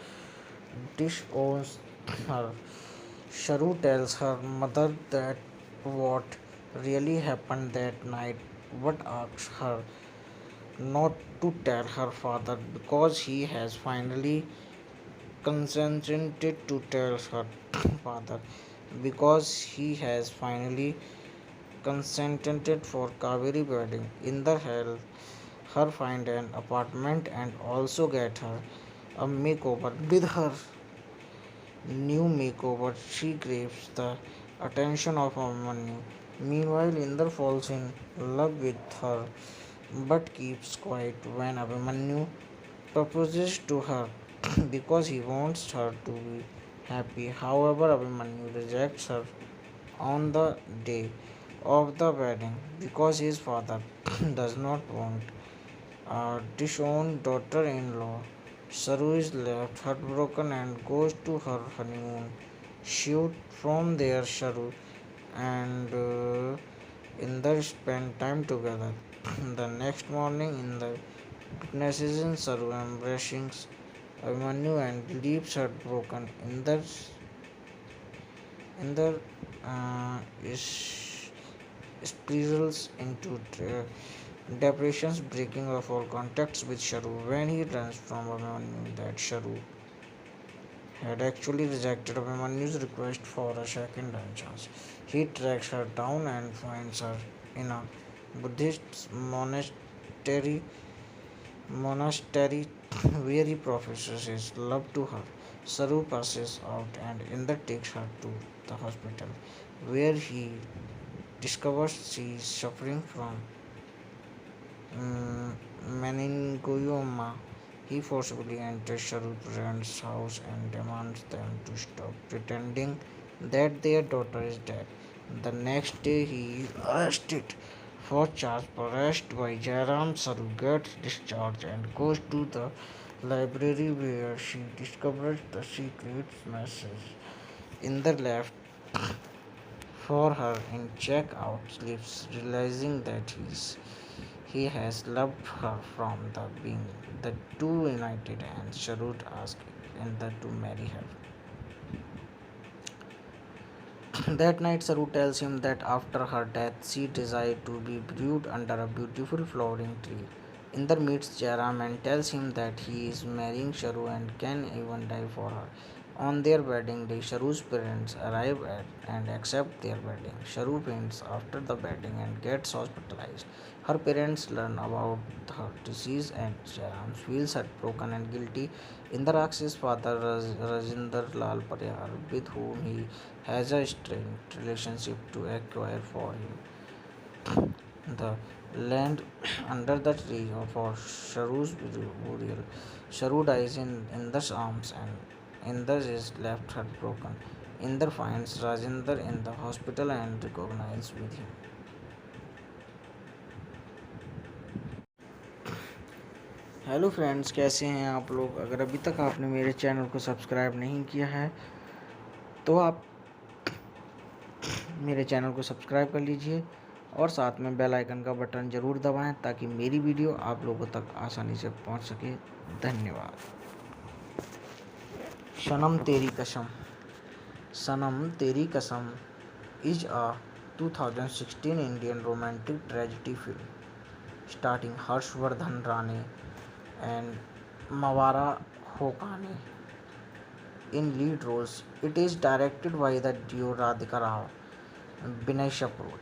A: disowns her. Sharu tells her mother that what really happened that night, but asks her not to tell her father because he has finally consented to tell her father because he has finally consented for Kaveri wedding. In the hell, her find an apartment and also get her a makeover. With her new makeover, she craves the attention of Amanyu. Meanwhile, Inder falls in love with her but keeps quiet when Abhimanyu proposes to her because he wants her to be happy. However, Abhimanyu rejects her on the day of the wedding because his father does not want a disowned daughter in law. Saru is left heartbroken and goes to her honeymoon shoot. From there, Saru and Inder spend time together. The next morning, Inder witnesses Saru embracing Abhimanyu and leaves heartbroken. Inder is spirals into depressions, breaking off all contacts with Sharu when he learns from Abhimanyu that Sharu had actually rejected Abhimanyu's request for a second chance. He tracks her down and finds her in a Buddhist monastery where he professes his love to her. Saru passes out and Inder takes her to the hospital where he discovers she is suffering from meningioma. He forcibly enters Sharu's parents' house and demands them to stop pretending that their daughter is dead. The next day, he is arrested for charge arrest by Jairam. Saru gets discharged and goes to the library where she discovers the secret message in the left for her in checkout slips, realizing that he has loved her from the beginning. The two united and Sharut asks Inder to marry her. That night, Saru tells him that after her death, she desired to be buried under a beautiful flowering tree. Inder meets Jairam and tells him that he is marrying Sharu and can even die for her. On their wedding day, Sharu's parents arrive and accept their wedding. Sharu faints after the wedding and gets hospitalized. Her parents learn about her disease and Jairam feels heartbroken and guilty. Inder asks his father Rajinder Lal Pariyar, with whom he has a strained relationship, to acquire for him the land under the tree for Sharu's burial. Sharu dies in Inder's arms and Inder is left heartbroken. Inder finds Rajinder in the hospital and recognizes with him. Hello friends, कैसे हैं आप लोग। अगर अभी तक आपने मेरे channel को सब्सक्राइब नहीं किया है तो आप मेरे चैनल को सब्सक्राइब कर लीजिए और साथ में बेल आइकन का बटन ज़रूर दबाएं ताकि मेरी वीडियो आप लोगों तक आसानी से पहुंच सके। धन्यवाद। सनम तेरी कसम। सनम तेरी कसम is a 2016 Indian romantic tragedy film starring Harshvardhan Rane and Mawara Hokane in lead roles. It is directed by the duo Radhika Rao, Binay Shapoor,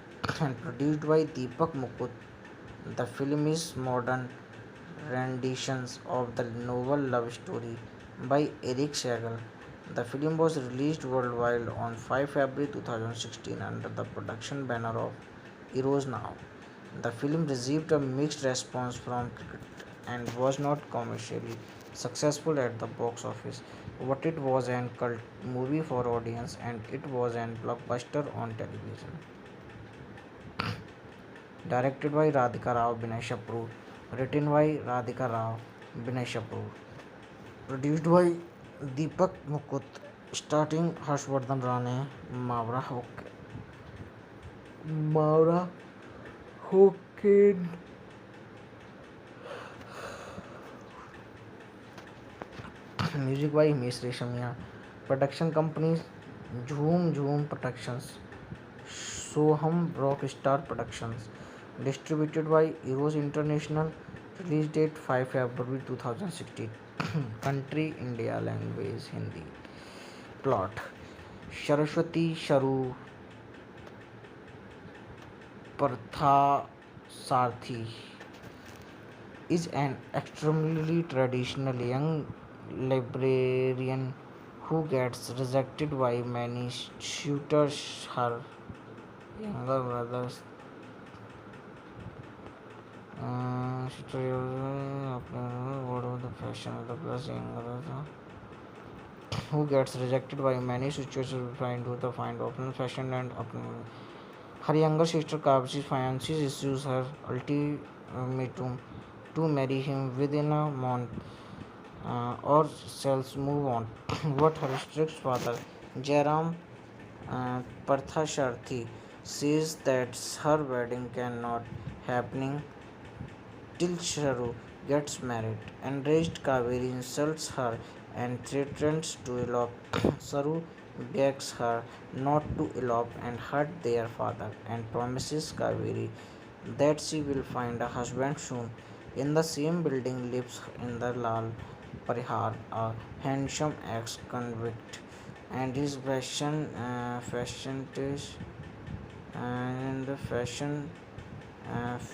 A: and produced by Deepak Mukut. The film is modern renditions of the novel love story by Eric Segal. The film was released worldwide on 5 February 2016 under the production banner of Eros Now. The film received a mixed response from critics and was not commercially successful at the box office, but it was a cult movie for audience and it was a blockbuster on television. Directed by Radhika Rao Binay Shapoor, written by Radhika Rao Binay Shapoor, produced by Deepak Mukut, starring Harshvardhan Rane, Mavra Hoken, music by Himesh Reshamia, production companies Jhoom Jhoom Productions, Soham Rockstar Productions, distributed by Eros International, release date 5 February 2016, country India, language Hindi. Plot: Saraswati Sharu Parthasarthi is an extremely traditional young librarian who gets rejected by many suitors. Her younger brothers the fashion of the plus younger who gets rejected by many suitors will find who the find open fashion and her younger sister Kavsi's fiancé issues her ultimatum to marry him within a month or else move on. What her strict father, Jairam Parthasarthi, says that her wedding cannot happening till Sharu gets married. Enraged, Kaveri insults her and threatens to elope. Saru begs her not to elope and hurt their father and promises Kaveri that she will find a husband soon. In the same building lives in the Lal Parihar, a handsome ex-convict, and his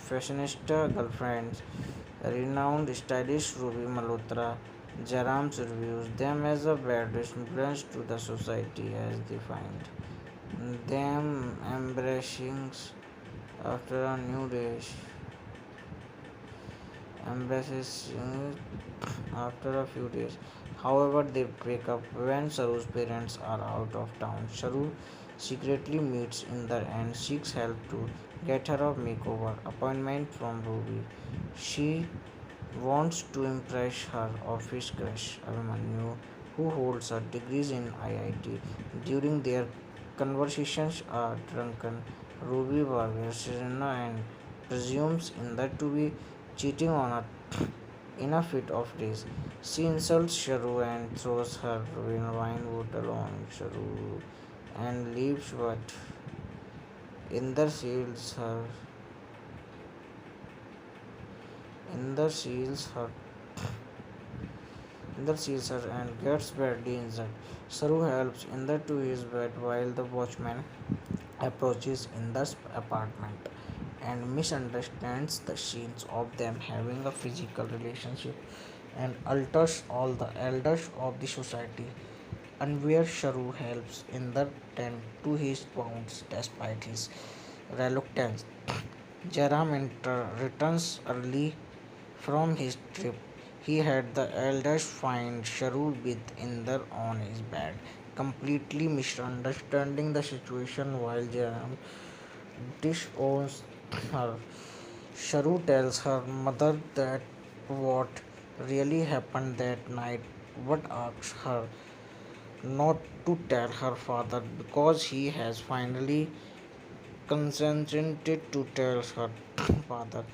A: fashionista girlfriend, renowned stylist Ruby Malhotra. Jairam reviews them as a bad influence to the society as they find them embracing after a new day embraces after a few days. However, they break up when Saru's parents are out of town. Saru secretly meets Inder and seeks help to get her a makeover appointment from Ruby. She wants to impress her office crush Abhimanyu, who holds her degrees in IIT. During their conversations, a drunken Ruby bargains Serena and presumes Inder to be cheating on her. In a fit of rage, she insults Sharu and throws her wine bottle on Sharu and leaves, but Inder shields her. Inder shields her. Inder sees her and gets badly injured. Saru helps Inder to his bed while the watchman approaches Inder's apartment and misunderstands the scenes of them having a physical relationship and alters all the elders of the society. Unaware, Sharu helps Inder tend to his wounds despite his reluctance. Jairam returns early from his trip. He had the eldest find Sharu with Inder on his bed, completely misunderstanding the situation while Jairam disowns her. Sharu tells her mother that what really happened that night, but asks her not to tell her father because he has finally consented to tell her father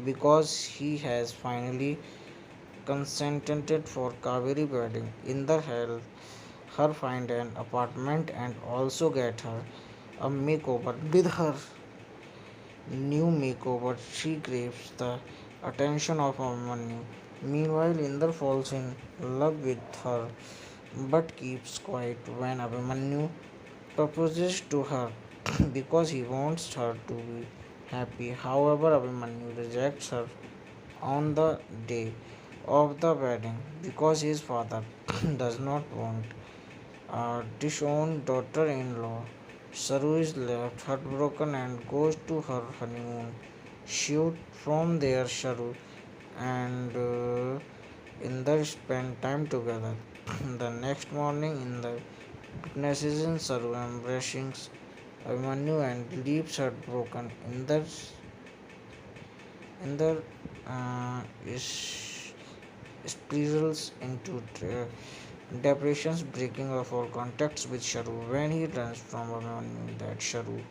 A: because he has finally consented for Kaveri wedding. In the hell, her find an apartment and also get her a makeover. With her new makeover, she craves the attention of Abhimanyu. Meanwhile, Inder falls in love with her but keeps quiet when Abhimanyu proposes to her because he wants her to be happy. However, Abhimanyu rejects her on the day of the wedding because his father does not want a disowned daughter in law. Saru is left heartbroken and goes to her honeymoon shoot. From there, Saru and Inder spend time together. The next morning, Inder witnesses Saru embracing Abhimanyu and leaves heartbroken. Inder is spirals into depressions, breaking off all contacts with Sharu. When he learns from Abhimanyu that Sharu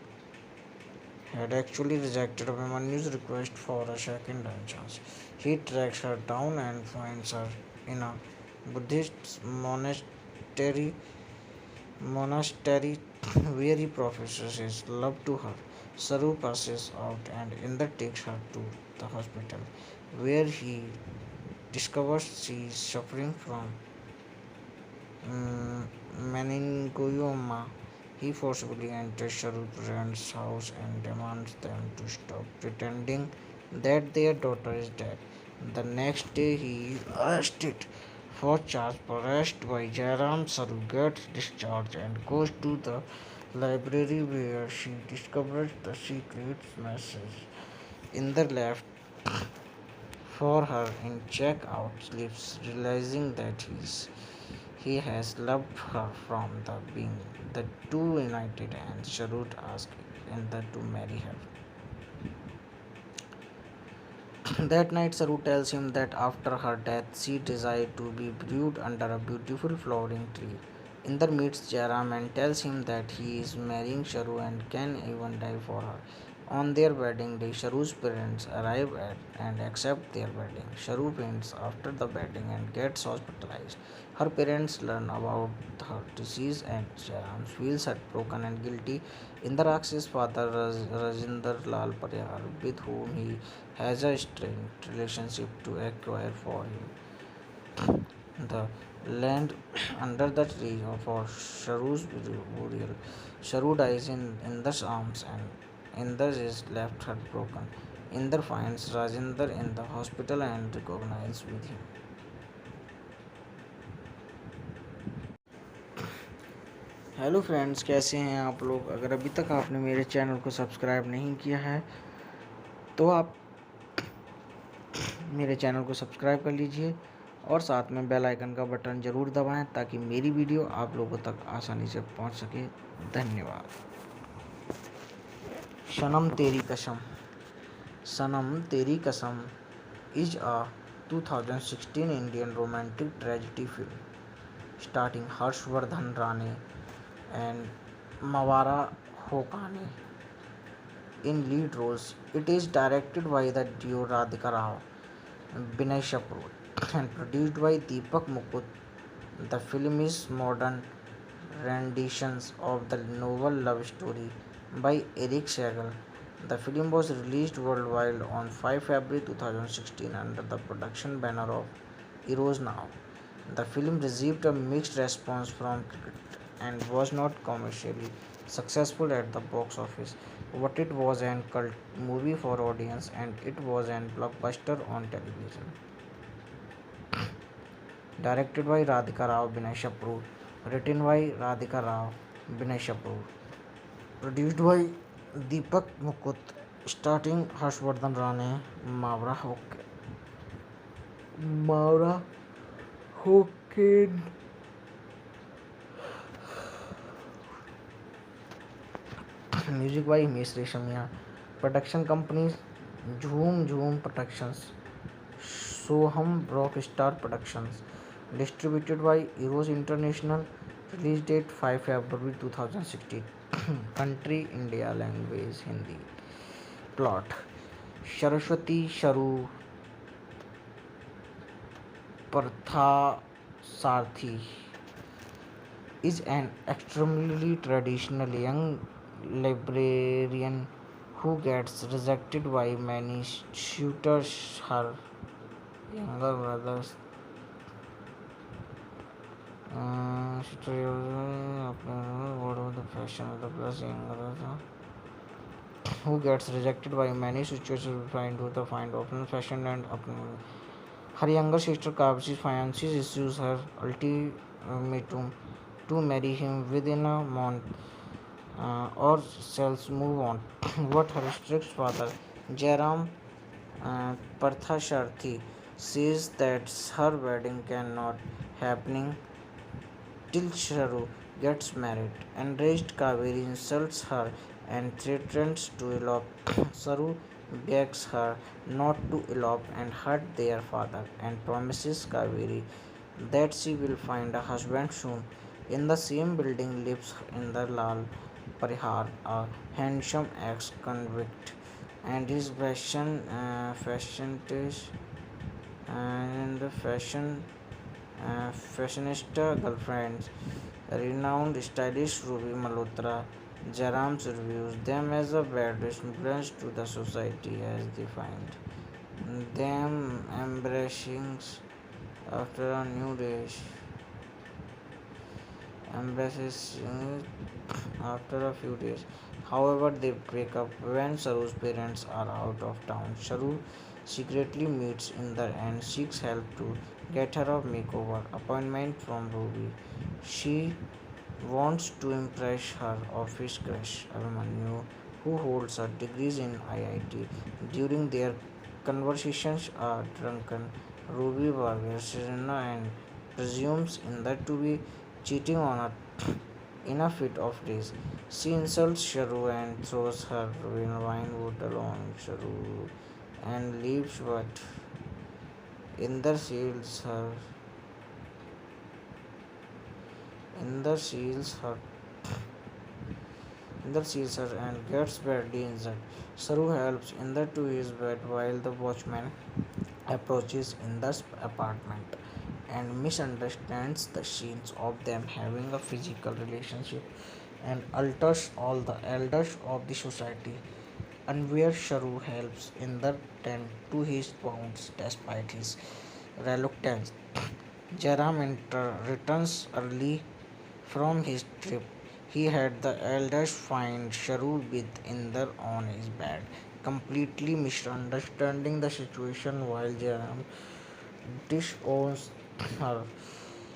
A: had actually rejected Abhimanyu's request for a second chance, he tracks her down and finds her in a Buddhist monastery where he professes his love to her. Saru passes out and Indra takes her to the hospital where he discovers she is suffering from meningioma. He forcibly enters Sharu's parents' house and demands them to stop pretending that their daughter is dead. The next day, he is arrested for charge arrest by Jairam. Saru gets discharged and goes to the library where she discovers the secret message in the left for her in checkout slips, realizing that he has loved her from the being. The two united and Sharut asks Inder to marry her. That night, Saru tells him that after her death, she desired to be buried under a beautiful flowering tree. Inder meets Jairam and tells him that he is marrying Sharu and can even die for her. On their wedding day, Sharu's parents arrive and accept their wedding. Sharu faints after the wedding and gets hospitalized. Her parents learn about her disease and Jairam feels heartbroken and guilty. Inder asks his father Rajinder Lal Pariyar, with whom he has a strained relationship, to acquire for him the land under the tree for Sharu's burial. Sharu dies in Inder's arms and Inder is left heartbroken. Inder finds Rajinder in the hospital and recognizes with him. Hello friends, कैसे हैं आप लोग? अगर अभी तक आपने मेरे channel को सब्सक्राइब नहीं किया है तो आप मेरे चैनल को सब्सक्राइब कर लीजिए और साथ में बेल आइकन का बटन ज़रूर दबाएं ताकि मेरी वीडियो आप लोगों तक आसानी से पहुंच सके। धन्यवाद। सनम तेरी कसम is a 2016 Indian romantic tragedy film starring Harshvardhan Rane and Mawara Hokane in lead roles. It is directed by the duo Radhika Rao, Binay Kapoor, and produced by Deepak Mukut. The film is modern renditions of the novel love story by Eric Segal. The film was released worldwide on 5 February 2016 under the production banner of Eros Now. The film received a mixed response from critics and was not commercially successful at the box office, but it was an cult movie for audience and it was an blockbuster on television. Directed by Radhika Rao Binay Kapoor, written by Radhika Rao Binay Kapoor, produced by Deepak Mukut, starring Harshvardhan Rane, Mawara Hoke, Maura Hawken. Music by Himesh Reshamia. Production companies Jhoom Jhoom Productions, Soham Rockstar Productions. Distributed by Eros International. Release date 5 February 2016. Country India, language Hindi. Plot: Saraswati Sharu Parthasarthi is an extremely traditional young librarian who gets rejected by many suitors. Her younger brothers what of the fashion of the plus younger brother who gets rejected by many suitors will find to the find often fashion and her younger sister Kavchi's fiancé issues her ultimatum to marry him within a month or else move on. What her strict father, Jairam Parthasharthi, says that her wedding cannot happening till Sharu gets married. Enraged Kaveri insults her and threatens to elope. Saru begs her not to elope and hurt their father and promises Kaveri that she will find a husband soon. In the same building lives Inder Lal Parihar, a handsome ex-convict, and his and the fashionista girlfriend, renowned stylist Ruby Malhotra. Jaram's reviews them as a bad influence to the society as they find them embracing after a new day embraces after a few days. However, they break up when Saru's parents are out of town. Saru secretly meets Inder and seeks help to get her a makeover appointment from Ruby. She wants to impress her office crush Abhimanyu, who holds her degrees in IIT. During their conversations, a drunken Ruby bargains Serena and presumes Inder to be cheating on her. In a fit of rage, she insults Sharu and throws her wine bottle on Sharu and leaves, but Inder shields her. Inder shields her. Inder sees her and gets badly injured. Saru helps Inder to his bed while the watchman approaches Inder's apartment and misunderstands the scenes of them having a physical relationship and alters all the elders of the society. Unaware, Sharu helps Inder tend to his wounds despite his reluctance. Jaram returns early from his trip. He had the elders find Sharu with Inder on his bed, completely misunderstanding the situation while Jaram disowns her.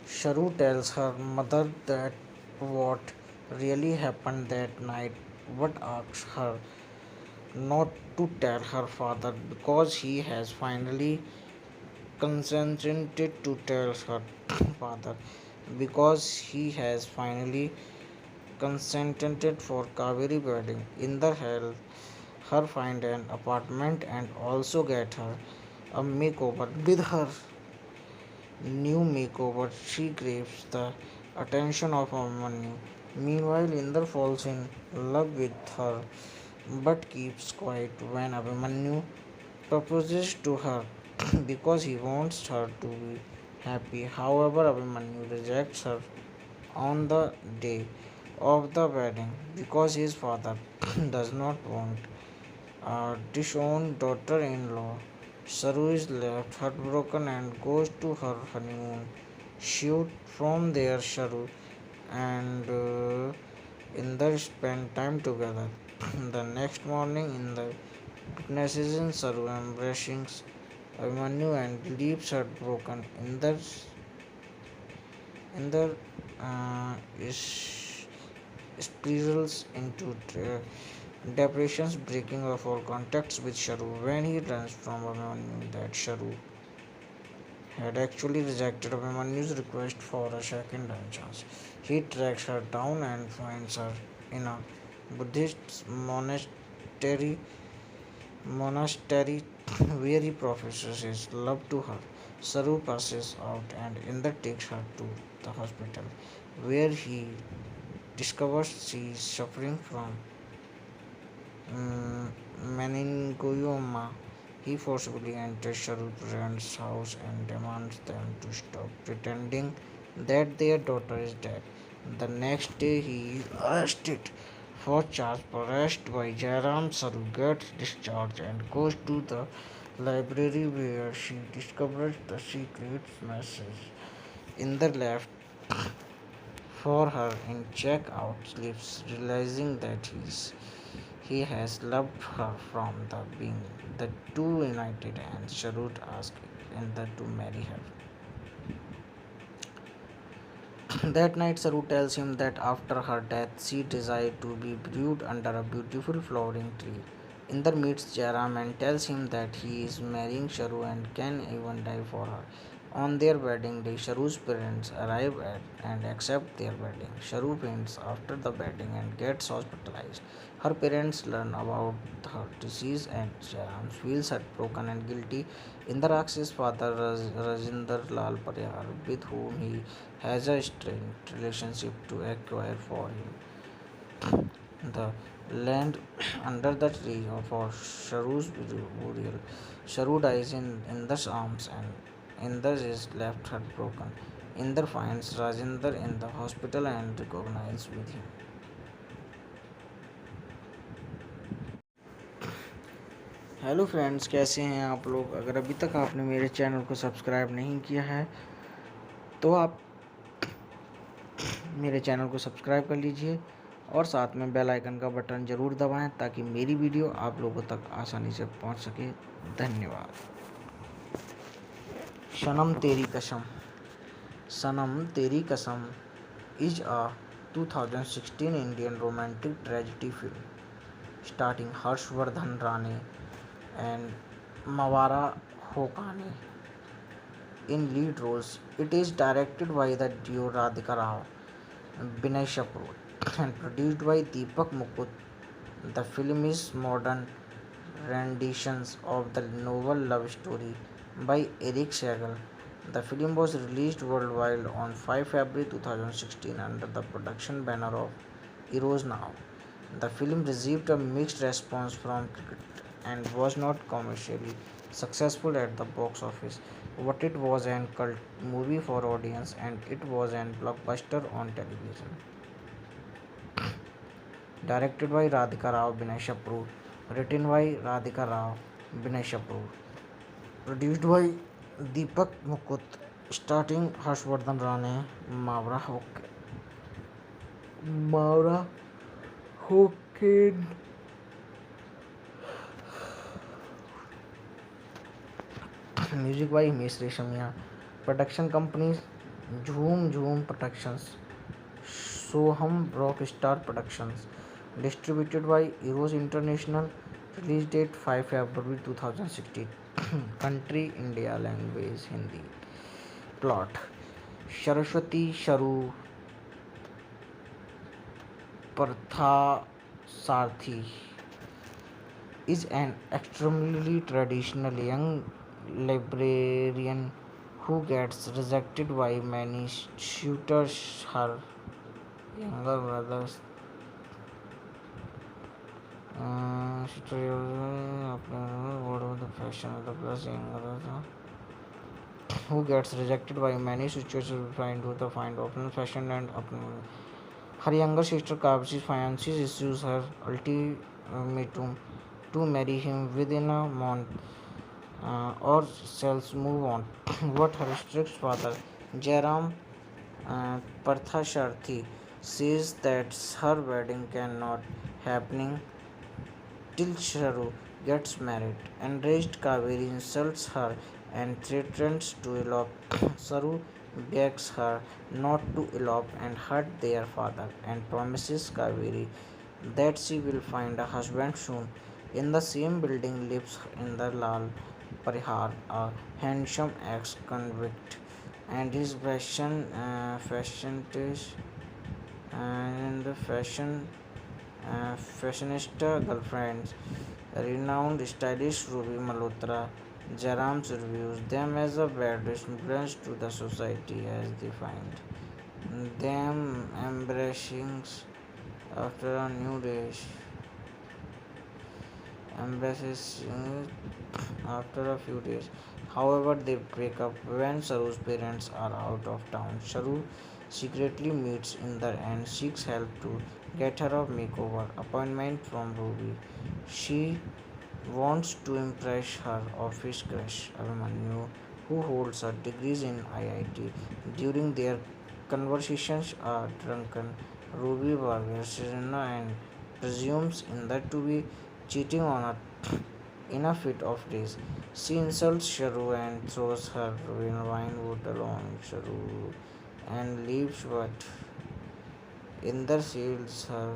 A: Sharu tells her mother that what really happened that night, but asks her not to tell her father because he has finally consented to tell her father because he has finally consented for Kaveri wedding. In the hell, her find an apartment and also get her a makeover. With her new makeover, she craves the attention of Abhimanyu. Meanwhile, Inder falls in love with her but keeps quiet when Abhimanyu proposes to her because he wants her to be happy. However, Abhimanyu rejects her on the day of the wedding because his father does not want a disowned daughter in law. Saru is left heartbroken and goes to her honeymoon shoot. From there, Saru and Inder spend time together. The next morning, Inder witnesses in Saru embracing Abhimanyu and leaves heartbroken. Inder is spirals into depressions, breaking off all contacts with Sharu when he learns from Abhimanyu that Sharu had actually rejected Abhimanyu's request for a second chance. He tracks her down and finds her in a Buddhist monastery where he professes his love to her. Saru passes out and Indra takes her to the hospital where he discovers she is suffering from meningioma. He forcibly enters Sharu's parents' house and demands them to stop pretending that their daughter is dead. The next day, he is arrested for charge arrest by Jairam. Saru gets discharged and goes to the library where she discovers the secret message in the left for her in check-out slips, realizing that he has loved her from the beginning. The two united and Sharut asks Indra to marry her. That night, Saru tells him that after her death, she desired to be buried under a beautiful flowering tree. Indra meets Jairam and tells him that he is marrying Sharu and can even die for her. On their wedding day, Sharu's parents arrive and accept their wedding. Sharu faints after the wedding and gets hospitalized. Her parents learn about her disease and Jairam feels heartbroken and guilty. Indra asks his father Rajinder Lal Pariyar, with whom he has a strained relationship, to acquire for him the land under the tree for Sharu's burial. Sharu dies in Indra's arms and Indra is left heartbroken. Indra finds Rajinder in the hospital and recognizes with him. Hello friends, कैसे हैं आप लोग? अगर अभी तक आपने मेरे channel को सब्सक्राइब नहीं किया है तो आप मेरे चैनल को सब्सक्राइब कर लीजिए और साथ में बेल आइकन का बटन ज़रूर दबाएं ताकि मेरी वीडियो आप लोगों तक आसानी से पहुंच सके। धन्यवाद। सनम तेरी कसम is a 2016 Indian romantic tragedy film starring Harshvardhan Rane and Mawara Hokane in lead roles. It is directed by the duo Radhika Rao, Binay Kapoor, and produced by Deepak Mukut. The film is modern renditions of the novel love story by Eric Segal. The film was released worldwide on 5 February 2016 under the production banner of Eros Now. The film received a mixed response from critics and was not commercially successful at the box office, but it was a cult movie for audience and it was a blockbuster on television. Directed by Radhika Rao Binay Kapoor, written by Radhika Rao Binay Kapoor, produced by Deepak Mukut, starring Harshvardhan Rane, Mawra Hokane, music by Himesh Reshamia, production companies Jhoom Jhoom Productions, Soham Rockstar Productions, distributed by Eros International, release date 5 February 2016, country India, language Hindi. Plot: Saraswati Sharu Parthasarathi is an extremely traditional young librarian who gets rejected by many suitors. Her younger brothers the fashion of the plus younger who gets rejected by many suitors will find open fashion and her younger sister Kavchi's fiancé issues her ultimatum to marry him within a month or else move on. What her strict father, Jairam Parthasarathi, says that her wedding cannot happening till Sharu gets married. Enraged, Kaveri insults her and threatens to elope. Saru begs her not to elope and hurt their father and promises Kaveri that she will find a husband soon. In the same building lives Indra Lal Parihar, a handsome ex-convict, and his and fashionista girlfriend, renowned stylist Ruby Malhotra. Jaram reviews them as a bad influence to the society as they find them embracing after a new day embraces after a few days. However, they break up when Saru's parents are out of town. Saru secretly meets Inder and seeks help to get her a makeover appointment from Ruby. She wants to impress her office crush Abhimanyu, who holds her degrees in IIT. During their conversations, a drunken Ruby bargains Serena and presumes Inder to be cheating on her in a fit of rage. She insults Sharu and throws her wine bottle on Sharu and leaves, but Inder shields her.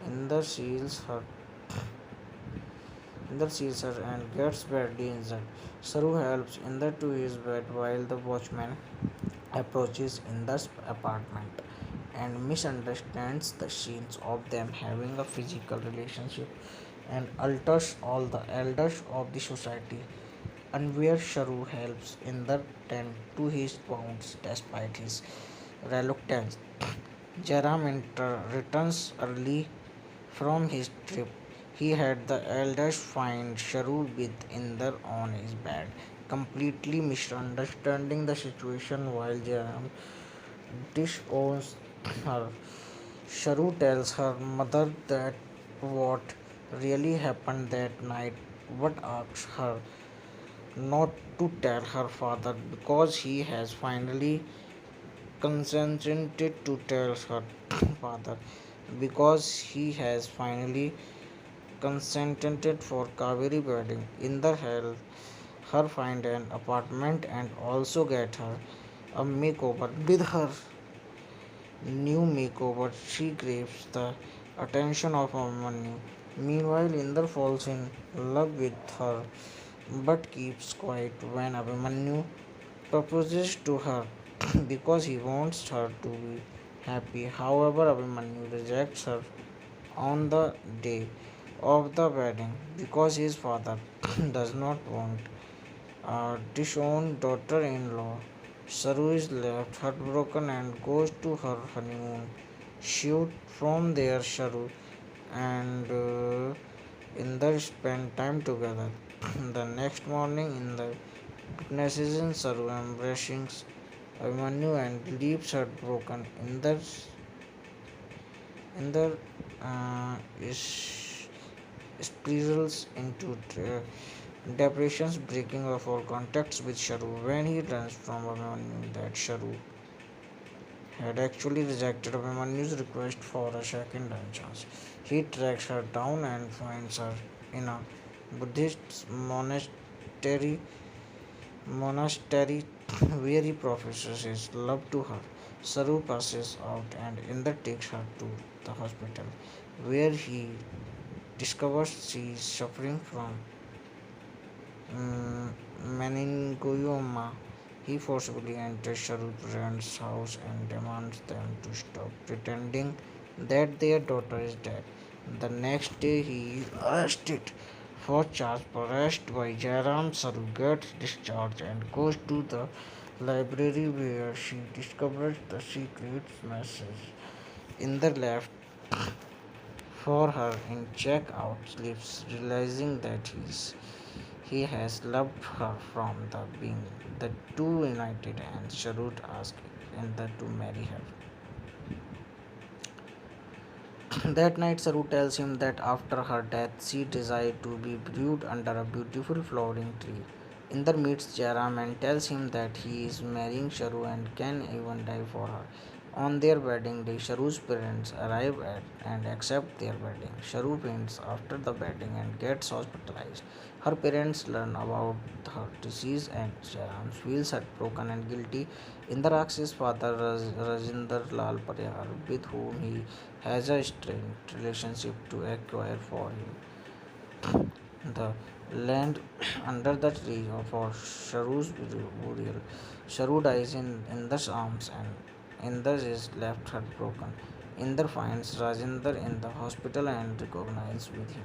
A: Inder shields her Inder sees her and gets badly injured. Saru helps Inder to his bed while the watchman approaches Inder's apartment and misunderstands the scenes of them having a physical relationship and alters all the elders of the society. Unaware, Sharu helps Inder tend to his wounds despite his reluctance. Jaram returns early from his trip. He had the elders find Sharu with Inder on his bed, completely misunderstanding the situation while Jaram disowns her. Sharu tells her mother that what really happened that night, but asks her not to tell her father because he has finally consented to tell her father because he has finally consented for Kaveri wedding. In the hell, her find an apartment and also get her a makeover. With her new makeover, she craves the attention of Amanyu. Meanwhile, Inder falls in love with her but keeps quiet when Abhimanyu proposes to her because he wants her to be happy. However, Abhimanyu rejects her on the day of the wedding because his father does not want a disowned daughter in law. Saru is left heartbroken and goes to her honeymoon shoot. From there, Saru and Inder spend time together. The next morning, Inder witnesses Saru embracing Abhimanyu and leaves heartbroken. Inder is spirals into depressions, breaking off all contacts with Sharu. When he learns from Abhimanyu that Sharu had actually rejected Abhimanyu's request for a second chance, he tracks her down and finds her in a Buddhist monastery where he professes his love to her. Saru passes out and Inder takes her to the hospital where he discovers she is suffering from meningioma. He forcibly enters Sharu's parents' house and demands them to stop pretending that their daughter is dead. The next day, he is arrested for charge arrest by Jairam. Saru gets discharged and goes to the library where she discovers the secret message in the left for her in checkout slips, realizing that he has loved her from the beginning. The two united and Sharut asks Inder to marry her. That night, Saru tells him that after her death, she desired to be buried under a beautiful flowering tree. Inder meets Jairam and tells him that he is marrying Sharu and can even die for her. On their wedding day, Sharu's parents arrive and accept their wedding. Sharu faints after the wedding and gets hospitalized. Her parents learn about her disease and Jairam feels heartbroken and guilty. Inder asks his father Rajinder Lal Parihar, with whom he has a strained relationship, to acquire for him the land under the tree for Sharu's burial. Sharu dies in Inder's arms and Inder is left heartbroken. Inder finds Rajinder in the hospital and recognizes with him.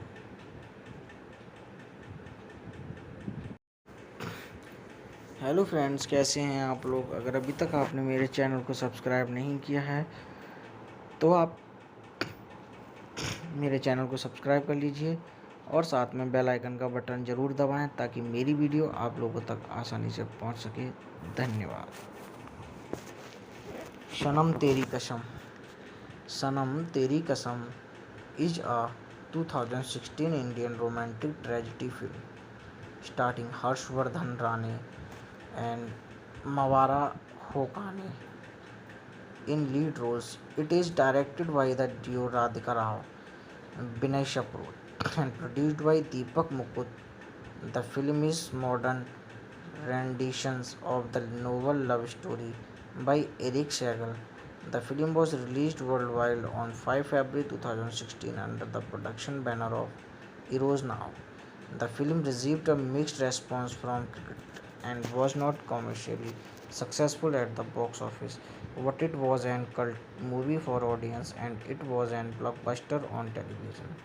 A: Hello friends, कैसे हैं आप लोग। अगर अभी तक आपने मेरे channel को सब्सक्राइब नहीं किया है तो आप मेरे चैनल को सब्सक्राइब कर लीजिए और साथ में बेल आइकन का बटन ज़रूर दबाएं ताकि मेरी वीडियो आप लोगों तक आसानी से पहुंच सके। धन्यवाद। सनम तेरी कसम। सनम तेरी कसम is a 2016 Indian romantic tragedy film starring Harshvardhan Rane and Mawara Hokane in lead roles. It is directed by the duo Radhika Rao, Binay Shaprur and produced by Deepak Mukut. The film is modern renditions of the novel love story by Eric Segal. The film was released worldwide on 5 February 2016 under the production banner of Eros Now. The film received a mixed response from critics and was not commercially successful at the box office, but it was an cult movie for audience and it was an blockbuster on television.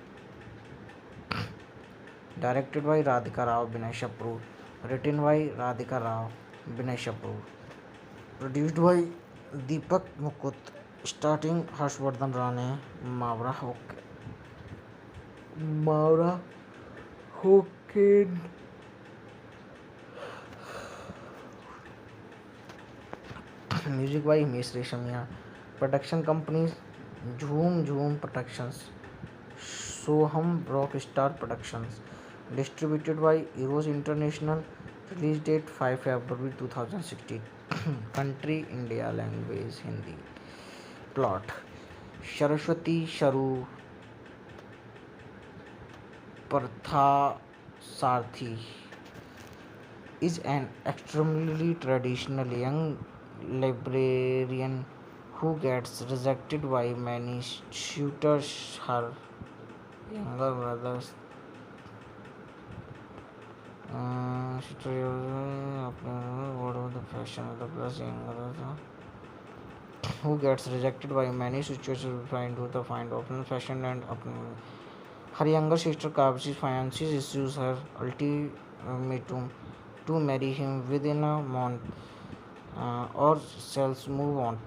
A: Directed by Radhika Rao Binay Shaprur, written by Radhika Rao Binay Shaprur, produced by Deepak Mukut, starring Harshvardhan Rane, Mavra Hoken, music by Himesh Reshamia, production companies Jhoom Jhoom Productions, Soham Rockstar Productions, distributed by Eros International, release date 5 February 2016, country India, language Hindi. Plot: Saraswati Sharu Parthasarthi is an extremely traditional young librarian who gets rejected by many suitors. Her younger brothers who gets rejected by many situations find to the find open fashion and her younger sister Kavchi fiances issues her ultimatum to marry him within a month or else move on.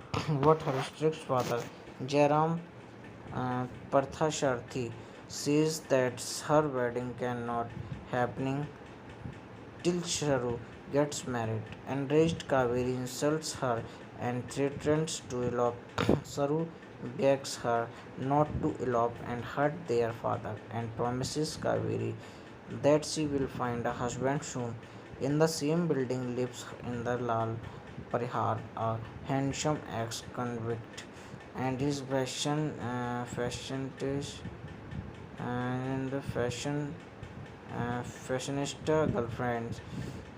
A: What her strict father Jairam Parthasarthi says that her wedding cannot happening till Sharu gets married. Enraged, Kaveri insults her and threatens to elope. Saru begs her not to elope and hurt their father and promises Kaveri that she will find a husband soon. In the same building lives Inderlal Parihar, a handsome ex-convict, and his fashionista girlfriend,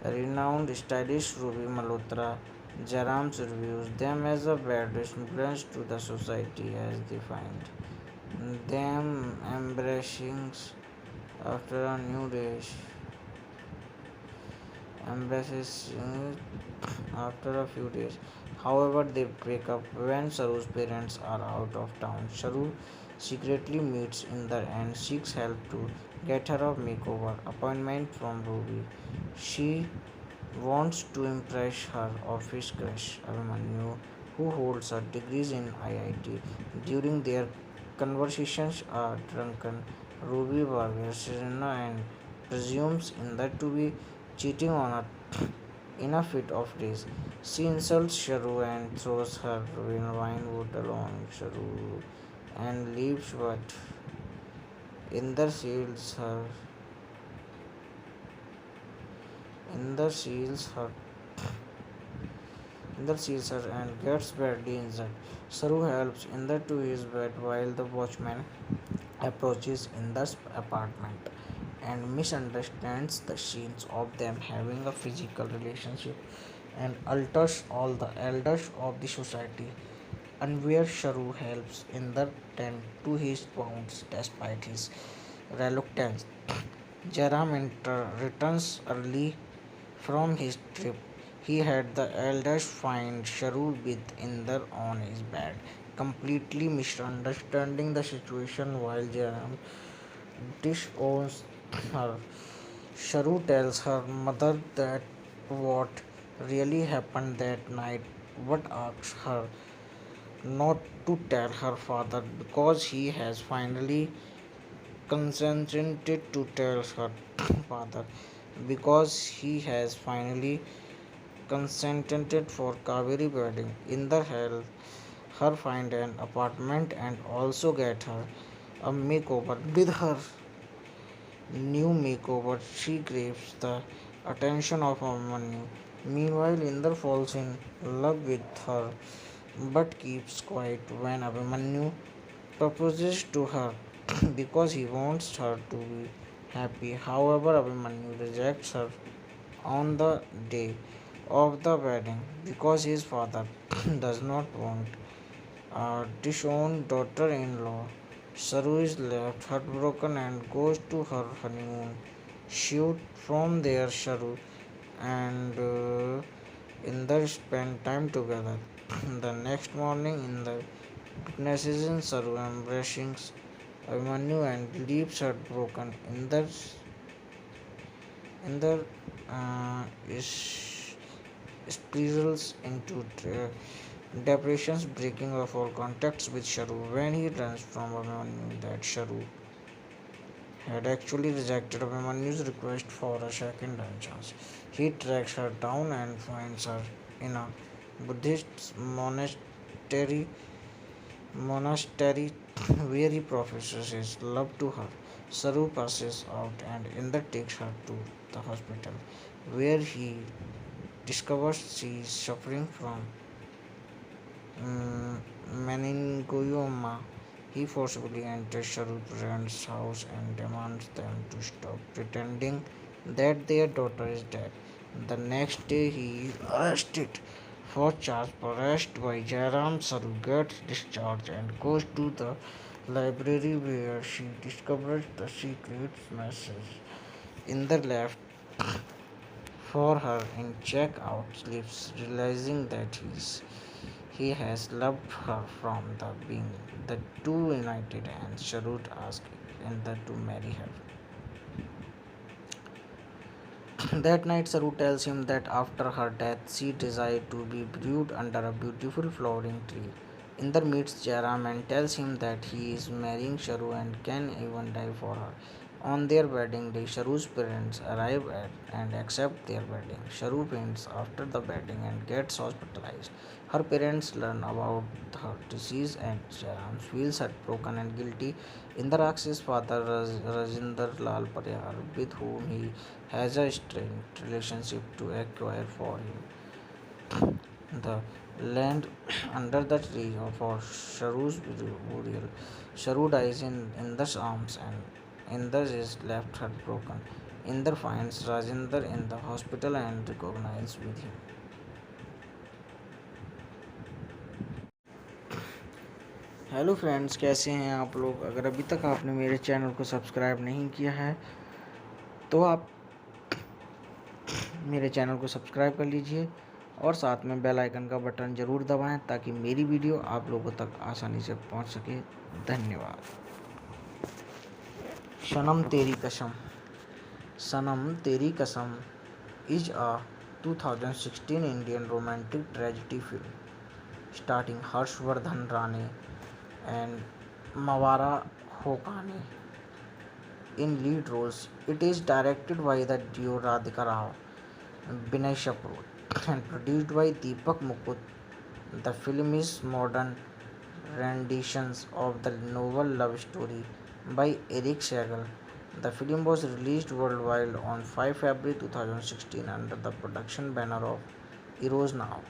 A: renowned stylist Ruby Malhotra. Jaram reviews them as a bad influence to the society as they find them embracing after a new day embraces after a few days. However, they break up when Saru's parents are out of town. Saru secretly meets Inder and seeks help to get her a makeover appointment from Ruby. She wants to impress her office crush Abhimanyu, who holds a degree in IIT. During their conversations, a drunken Ruby bargains Serena and presumes Inder to be cheating on her in a fit of rage. She insults Sharu and throws her wine bottle on Sharu and leaves, but Inder shields her. Inder shields her. Inder sees her and gets badly injured. Saru helps Inder to his bed while the watchman approaches Inder's apartment and misunderstands the scenes of them having a physical relationship and alters all the elders of the society. Unaware, Sharu helps Inder tend to his wounds despite his reluctance. Jairam returns early from his trip. He had the elders find Sharu with Inder on his bed, completely misunderstanding the situation while Jairam disowns her. Sharu tells her mother that what really happened that night, but asks her not to tell her father because he has finally consented to tell her father because he has finally consented for Kaveri wedding. In the hell, her find an apartment and also get her a makeover. With her new makeover, she craves the attention of Abhimanyu. Meanwhile, Inder falls in love with her but keeps quiet when Abhimanyu proposes to her because he wants her to be happy. However, Abhimanyu rejects her on the day of the wedding because his father does not want a disowned daughter in law. Saru is left heartbroken and goes to her honeymoon. Shoot from there, Saru and Inder spend time together. The next morning, Inder witnesses in Saru embracing Abhimanyu and leaves heartbroken. Inder is spirals into depressions, breaking off all contacts with Sharu. When he learns from Abhimanyu that Sharu had actually rejected Abhimanyu's request for a second chance, he tracks her down and finds her in a Buddhist monastery where he professes his love to her. Saru passes out and Inder takes her to the hospital where he discovers she is suffering from meningioma. He forcibly enters Sharu's parents' house and demands them to stop pretending that their daughter is dead. The next day, he is arrested for charge arrest by Jairam. Saru gets discharged and goes to the library where she discovers the secret message in the left for her in check-out slips, realizing that he has loved her from the beginning. The two united and Sharut asks Inder to marry her. That night, Saru tells him that after her death, she desired to be buried under a beautiful flowering tree. Inder meets Jairam and tells him that he is marrying Sharu and can even die for her. On their wedding day, Sharu's parents arrive and accept their wedding. Sharu faints after the wedding and gets hospitalized. Her parents learn about her disease and Jairam feels heartbroken and guilty. Inder asks his father Rajinder Lal Pariyar, with whom he has a strained relationship, to acquire for him the land under the tree for Sharu's burial. Sharu dies in Inder's arms and Inder is left heartbroken. Inder finds Rajinder in the hospital and recognizes with him. Hello friends, कैसे हैं आप लोग? अगर अभी तक आपने मेरे channel को सब्सक्राइब नहीं किया है तो आप मेरे चैनल को सब्सक्राइब कर लीजिए और साथ में बेल आइकन का बटन ज़रूर दबाएं ताकि मेरी वीडियो आप लोगों तक आसानी से पहुंच सके। धन्यवाद। सनम तेरी कसम is a 2016 Indian romantic tragedy film starring Harshvardhan Rane and Mawara Hokane in lead roles. It is directed by the duo Radhika Rao, Binay Kapoor, and produced by Deepak Mukut. The film is modern renditions of the novel love story by Eric Segal. The film was released worldwide on 5 February 2016 under the production banner of Eros Now.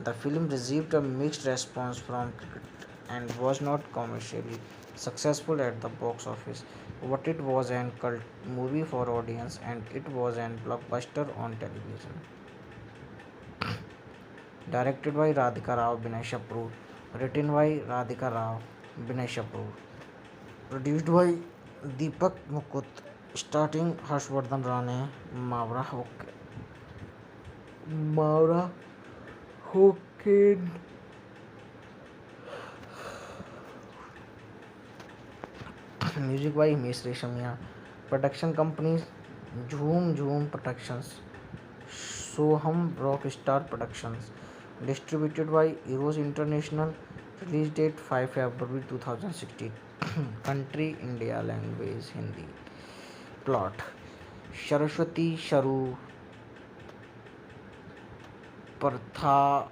A: The film received a mixed response from critics and was not commercially successful at the box office, but it was an cult movie for audience and it was an blockbuster on television. Directed by Radhika Rao Binay Kapoor, written by Radhika Rao Binay Kapoor, produced by Deepak Mukut, Starting Harshvardhan Rane, Mavra Hoke, Mavra Hoken, music by Himesh Reshamia, production companies Jhoom Jhoom Productions, Soham Rockstar Productions, distributed by Eros International, release date 5 February 2016, country India, language Hindi, plot Saraswati Sharu Partha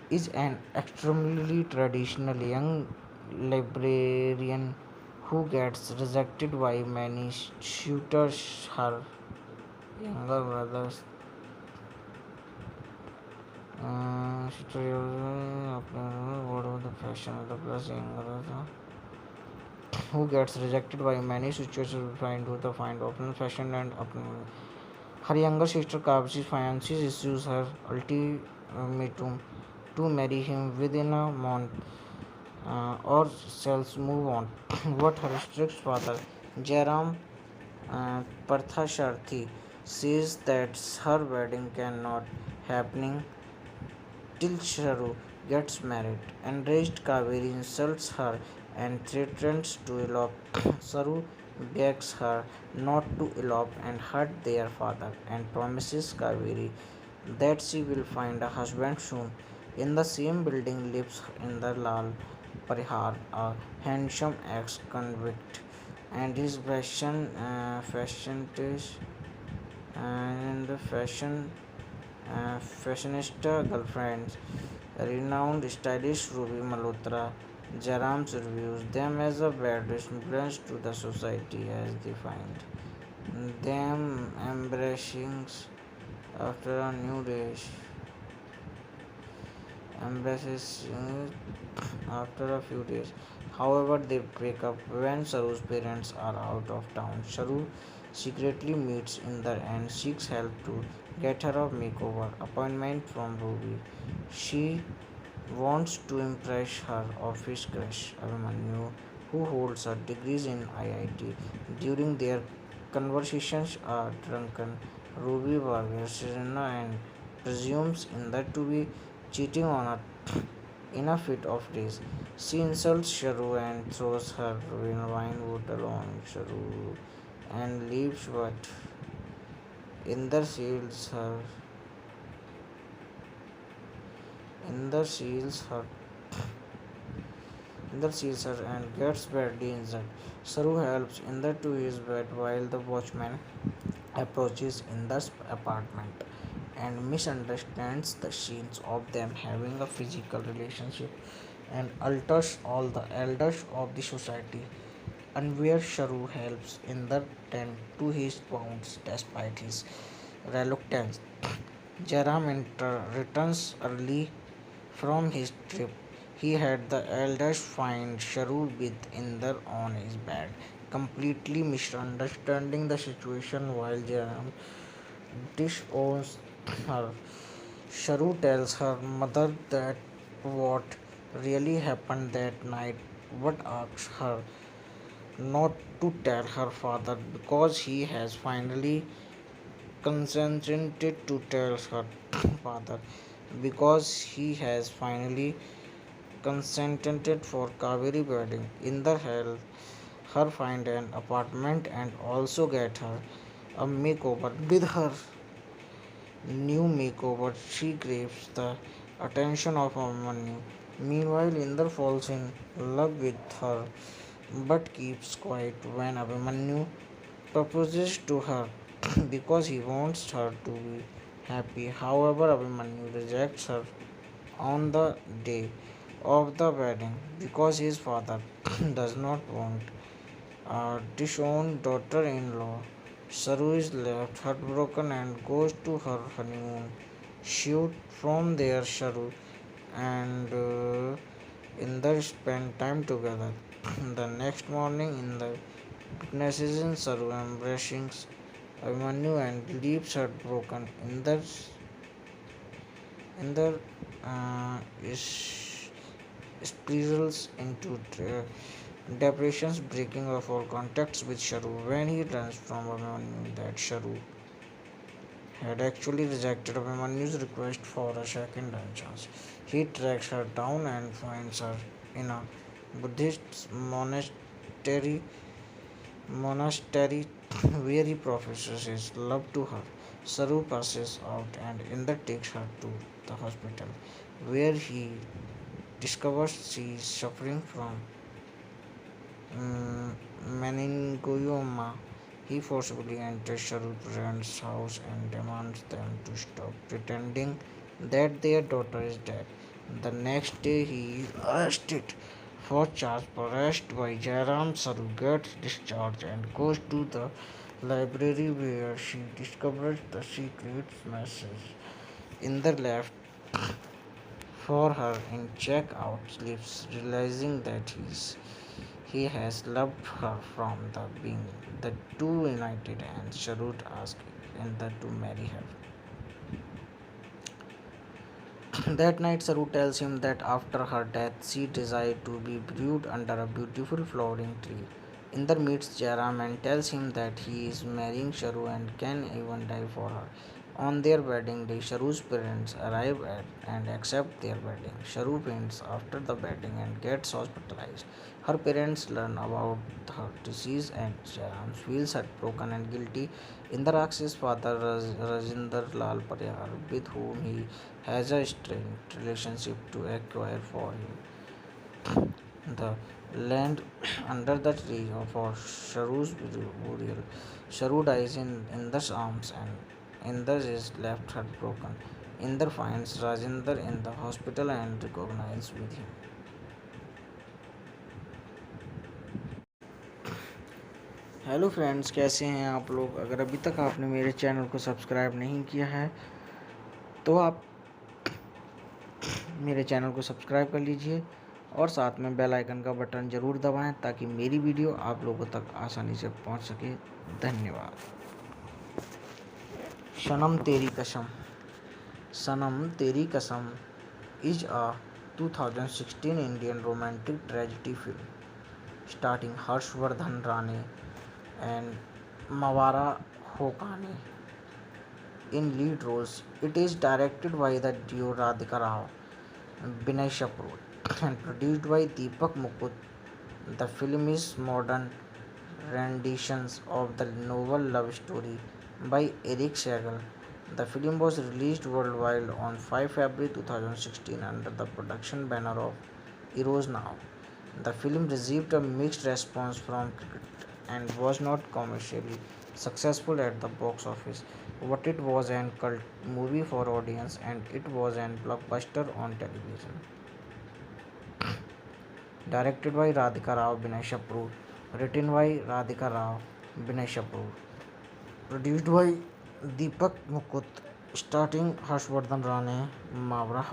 A: is an extremely traditional young librarian who gets rejected by many suitors. Her younger brothers what of the fashion of the plus younger brother who gets rejected by many situations trying to find optional fashion and her younger sister Kavchi fiances issues her ultimatum to marry him within a month or cells move on. What her strict father, Jairam Parthasharthi, says that her wedding cannot happening till Sharu gets married. Enraged Kaveri insults her and threatens to elope. Saru begs her not to elope and hurt their father and promises Kaveri that she will find a husband soon. In the same building lives in the Lal Parihar, a handsome ex-convict, and his fashionista girlfriend, renowned stylist Ruby Malhotra. Jaram reviews them as a bad influence to the society as they find them embracing after a new day embraces after a few days. However, they break up when Saru's parents are out of town. Saru secretly meets Inder and seeks help to get her a makeover appointment from Ruby. She wants to impress her office crush Abhimanyu, who holds her degrees in IIT. During their conversations, a drunken Ruby bargains Serena and presumes Inder to be cheating on her in a fit of rage. She insults Sharu and throws her wine bottle on Sharu and leaves, but Inder seals her. Inder seals her. Inder seals her and gets badly injured. Saru helps Inder to his bed while the watchman approaches Inder's apartment and misunderstands the scenes of them having a physical relationship and alters all the elders of the society. Unaware Sharu helps Inder tend to his wounds despite his reluctance. Jaram returns early from his trip. He had the elders find Sharu with Inder on his bed, completely misunderstanding the situation while Jaram disowns her. Sharu tells her mother that what really happened that night, but asks her not to tell her father because he has finally consented to tell her father because he has finally consented for Kaveri wedding. In the hell, her find an apartment and also get her a makeover. With her new makeover, she craves the attention of Amanyu. Meanwhile, Inder falls in love with her but keeps quiet when Abhimanyu proposes to her because he wants her to be happy. However, Abhimanyu rejects her on the day of the wedding because his father does not want a disowned daughter in law. Saru is left heartbroken and goes to her honeymoon shoot. From there, Saru and Inder spend time together. The next morning, Inder witnesses in Saru embracing Abhimanyu and leaves heartbroken. Inder is spirals into Depressions breaking off all contacts with Sharu when he learns from Abhimanyu that Sharu had actually rejected Abhimanyu's request for a second chance. He tracks her down and finds her in a Buddhist monastery where he professes his love to her. Saru passes out and Inder takes her to the hospital where he discovers she is suffering from meningioma. He forcibly enters Sharu's parents' house and demands them to stop pretending that their daughter is dead. The next day, he is arrested for charge arrest by Jairam. Saru gets discharged and goes to the library where she discovers the secret message in the left for her in check-out slips, realizing that he has loved her from the beginning. The two united and Sharut asks Inder to marry her. That night, Saru tells him that after her death, she desired to be buried under a beautiful flowering tree. Inder meets Jairam and tells him that he is marrying Sharu and can even die for her. On their wedding day, Sharu's parents arrive and accept their wedding. Sharu faints after the wedding and gets hospitalized. Her parents learn about her disease and Jairam feels heartbroken and guilty. Inder asks his father Rajinder Lal Paryar, with whom he has a strained relationship, to acquire for him the land under the tree for Sharu's burial. Sharu dies in Inder's arms and Inder is left heartbroken. Inder finds Rajinder in the hospital and recognizes with him. Hello friends, कैसे हैं आप लोग? अगर अभी तक आपने मेरे channel को सब्सक्राइब नहीं किया है तो आप मेरे चैनल को सब्सक्राइब कर लीजिए और साथ में बेल आइकन का बटन ज़रूर दबाएं ताकि मेरी वीडियो आप लोगों तक आसानी से पहुंच सके। धन्यवाद। सनम तेरी कसम is a 2016 Indian romantic tragedy film starring Harshvardhan Rane and Mawara Hokane in lead roles. It is directed by the duo Radhika Rao, Binay Shaprur, and produced by Deepak Mukut. The film is modern renditions of the novel love story by Eric Segal. The film was released worldwide on 5 February 2016 under the production banner of Eros Now. The film received a mixed response from critics and was not commercially successful at the box office, but it was an cult movie for audience and it was an blockbuster on television. Directed by Radhika Rao Binay Shaprur, written by Radhika Rao Binay Shaprur, produced by Deepak Mukut, starring Harshvardhan Rane, Mavra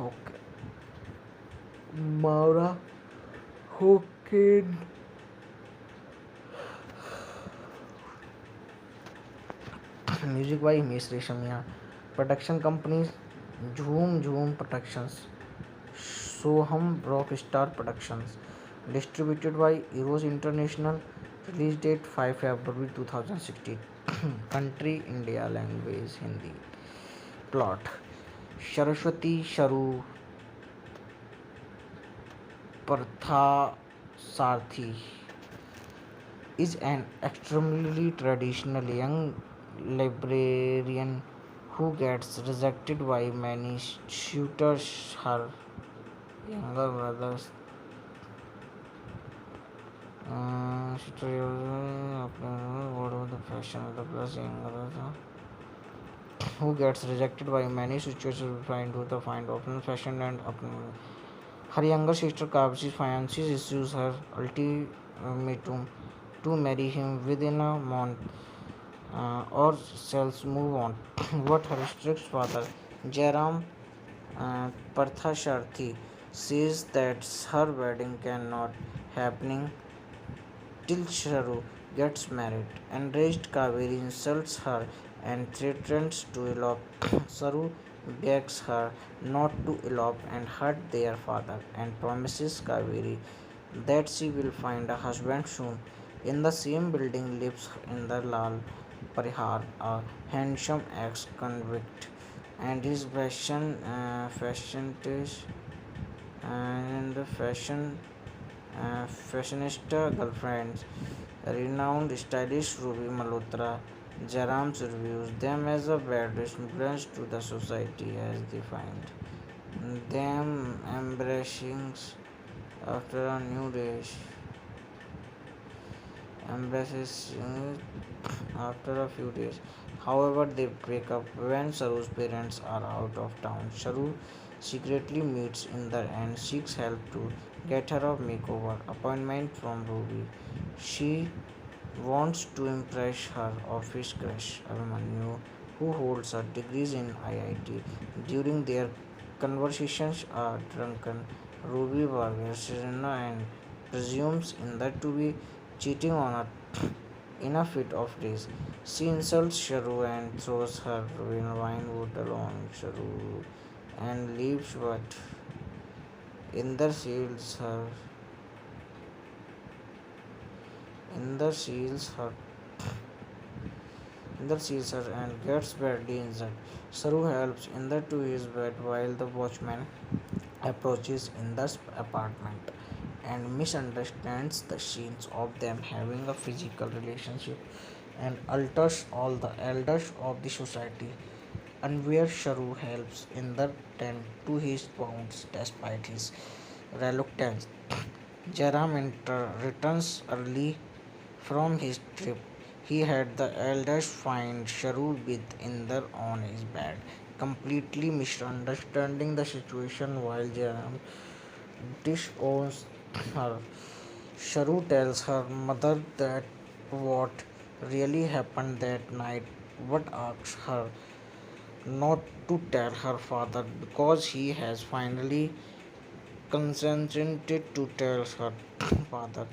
A: Hoken, music by Himesh Reshamia, production companies Jhoom Jhoom Productions, Soham Rockstar Productions, distributed by Eros International, release date 5 February 2016, country India, language Hindi. Plot: Saraswati Sharu Parthasarthi is an extremely traditional young librarian who gets rejected by many suitors. Her younger brothers the fashion of the plus younger who gets rejected by many situations trying to find open fashion and her younger sister Kavchi fiances issues her ultimatum to marry him within a month or else move on. What her strict father Jairam Parthasarthi says that her wedding cannot happening till Sharu gets married. Enraged, Kaveri insults her and threatens to elope. Saru begs her not to elope and hurt their father and promises Kaveri that she will find a husband soon. In the same building lives in the Lal Parihar, a handsome ex-convict, and his fashionista girlfriends, renowned stylist Ruby Malhotra. Jaram reviews them as a bad influence to the society as they find them embracing after a new day embraces after a few days. However, they break up when Saru's parents are out of town. Saru secretly meets in the and seeks help to get her a makeover appointment from Ruby. She wants to impress her office crush Abhimanyu, who holds her degrees in IIT. During their conversations, a drunken Ruby bargains Serena and presumes in that to be cheating on her in a fit of rage. She insults Sharu and throws her wine bottle on Sharu and leaves, but Inder seals her. Inder seals her Inder sees her and gets badly injured. Saru helps Inder to his bed while the watchman approaches Inder's apartment and misunderstands the scenes of them having a physical relationship and alters all the elders of the society. And where Sharu helps Inder tend to his wounds despite his reluctance. Jaram returns early from his trip. He had the elders find Sharu with Inder on his bed, completely misunderstanding the situation while Jaram disowns her. Sharu tells her mother that what really happened that night, but asks her not to tell her father because he has finally consented to tell her father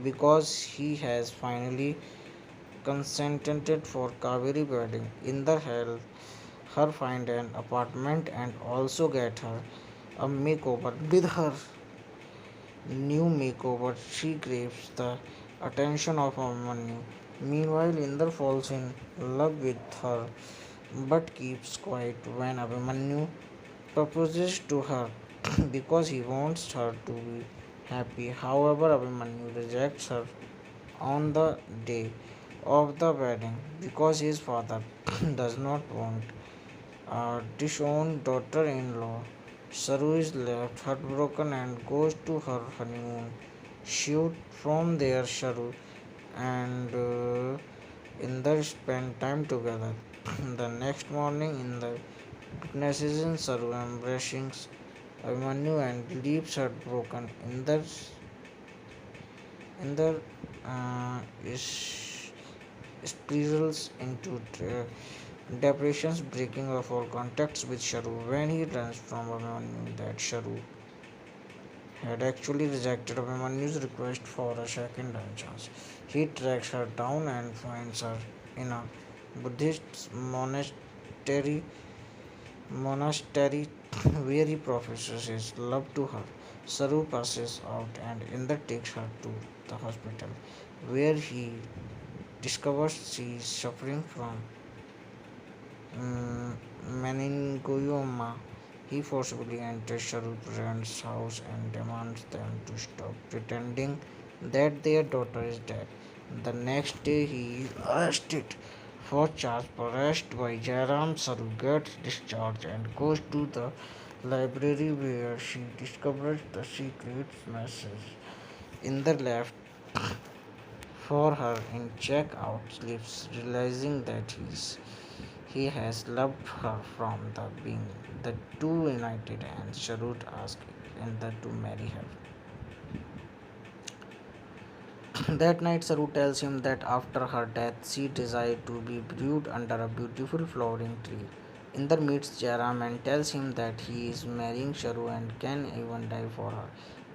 A: because he has finally consented for Kaveri wedding. In the hell, her find an apartment and also get her a makeover. With her new makeover, she craves the attention of Amanyu. Meanwhile, Inder falls in love with her but keeps quiet when Abhimanyu proposes to her because he wants her to be happy. However, Abhimanyu rejects her on the day of the wedding because his father does not want a disowned daughter in law. Saru is left heartbroken and goes to her honeymoon shoot. From there, Saru and Inder spend time together. The next morning, Inder witnesses in Saru embracing Abhimanyu and leaves heartbroken. Inder is spirals into depressions, breaking off all contacts with Sharu. When he learns from Abhimanyu that Sharu had actually rejected Abhimanyu's request for a second chance, he tracks her down and finds her in a Buddhist monastery where he professes his love to her. Saru passes out and Inder takes her to the hospital where he discovers she is suffering from meningioma. He forcibly enters Sharu's parents' house and demands them to stop pretending that their daughter is dead. The next day, he is arrested for charge arrest by Jairam. Saru gets discharged and goes to the library where she discovers the secret message in the left for her in checkout slips, realizing that he has loved her from the beginning. The two united and Sharut asks Inder to marry her. That night, Saru tells him that after her death, she desired to be buried under a beautiful flowering tree. Inder meets Jairam and tells him that he is marrying Sharu and can even die for her.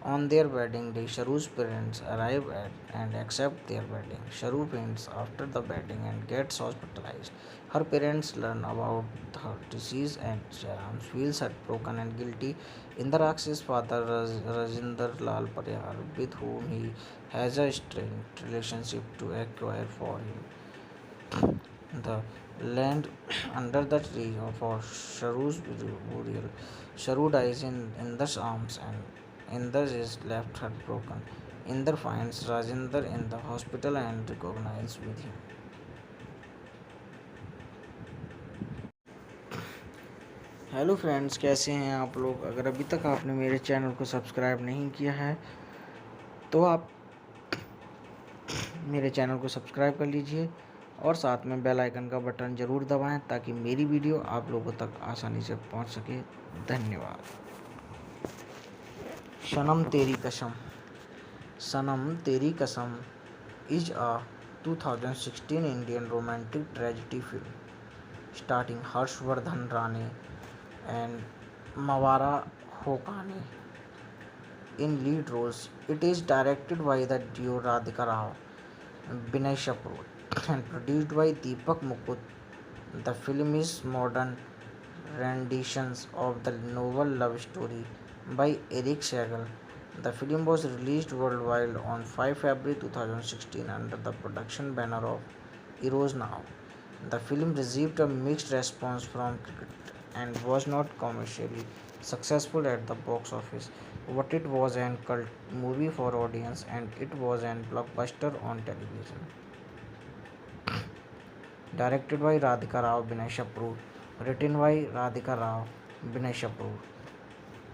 A: On their wedding day, Sharu's parents arrive and accept their wedding. Sharu faints after the wedding and gets hospitalized. Her parents learn about her disease and Jairam feels heartbroken and guilty. Indra father, Rajinder Lal Pariyar, with whom he has a strained relationship to acquire for him the land under the tree for Sharu's burial. Sharu dies in Inder's arms and Inder is left heartbroken. Inder finds Rajinder in the hospital and recognizes with him. Hello friends, कैसे हैं आप लोग? अगर अभी तक आपने मेरे channel को सब्सक्राइब नहीं किया है तो आप मेरे चैनल को सब्सक्राइब कर लीजिए और साथ में बेल आइकन का बटन ज़रूर दबाएं ताकि मेरी वीडियो आप लोगों तक आसानी से पहुंच सके। धन्यवाद। सनम तेरी कसम, सनम तेरी कसम is a 2016 Indian romantic tragedy film starring Harshvardhan Rane and Mawara Hokane in lead roles. It is directed by the duo Radhika Rao, Binay Kapoor, and produced by Deepak Mukut. The film is modern renditions of the novel love story by Eric Segal. The film was released worldwide on 5 February 2016 under the production banner of Eros Now. The film received a mixed response from critics and was not commercially successful at the box office, but it was a cult movie for audience and it was a blockbuster on television. Directed by Radhika Rao Binay Kapoor, written by Radhika Rao Binay Kapoor,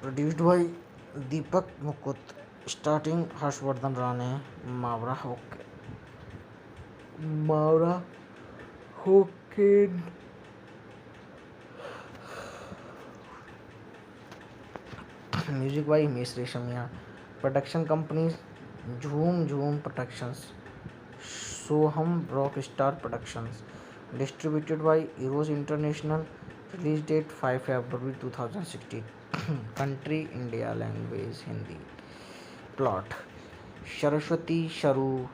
A: produced by Deepak Mukut, starring Harshvardhan Rane, Mavra Hoken, music by Himesh Reshamia, production companies Jhoom Jhoom Productions, Soham Rockstar Productions, distributed by Eros International, release date 5 February 2016, country India, language Hindi. Plot: Saraswati Sharu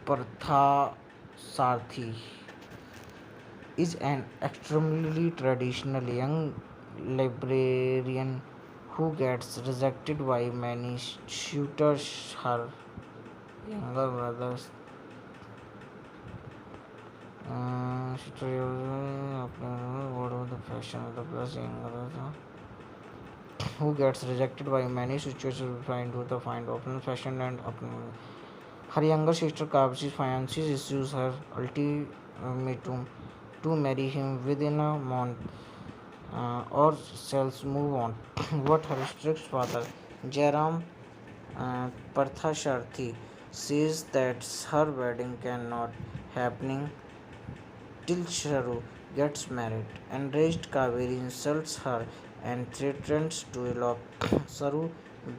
A: Parthasarthi is an extremely traditional young librarian who gets rejected by many suitors. Her younger brothers what of the fashion of the plus younger who gets rejected by many situations trying to find open fashion and her younger sister Kavchi fiances issues her ultimatum to marry him within a month or else move on. What her strict father Jairam Parthasarthi says that her wedding cannot happening till Sharu gets married. Enraged Kaveri insults her and threatens to elope. Saru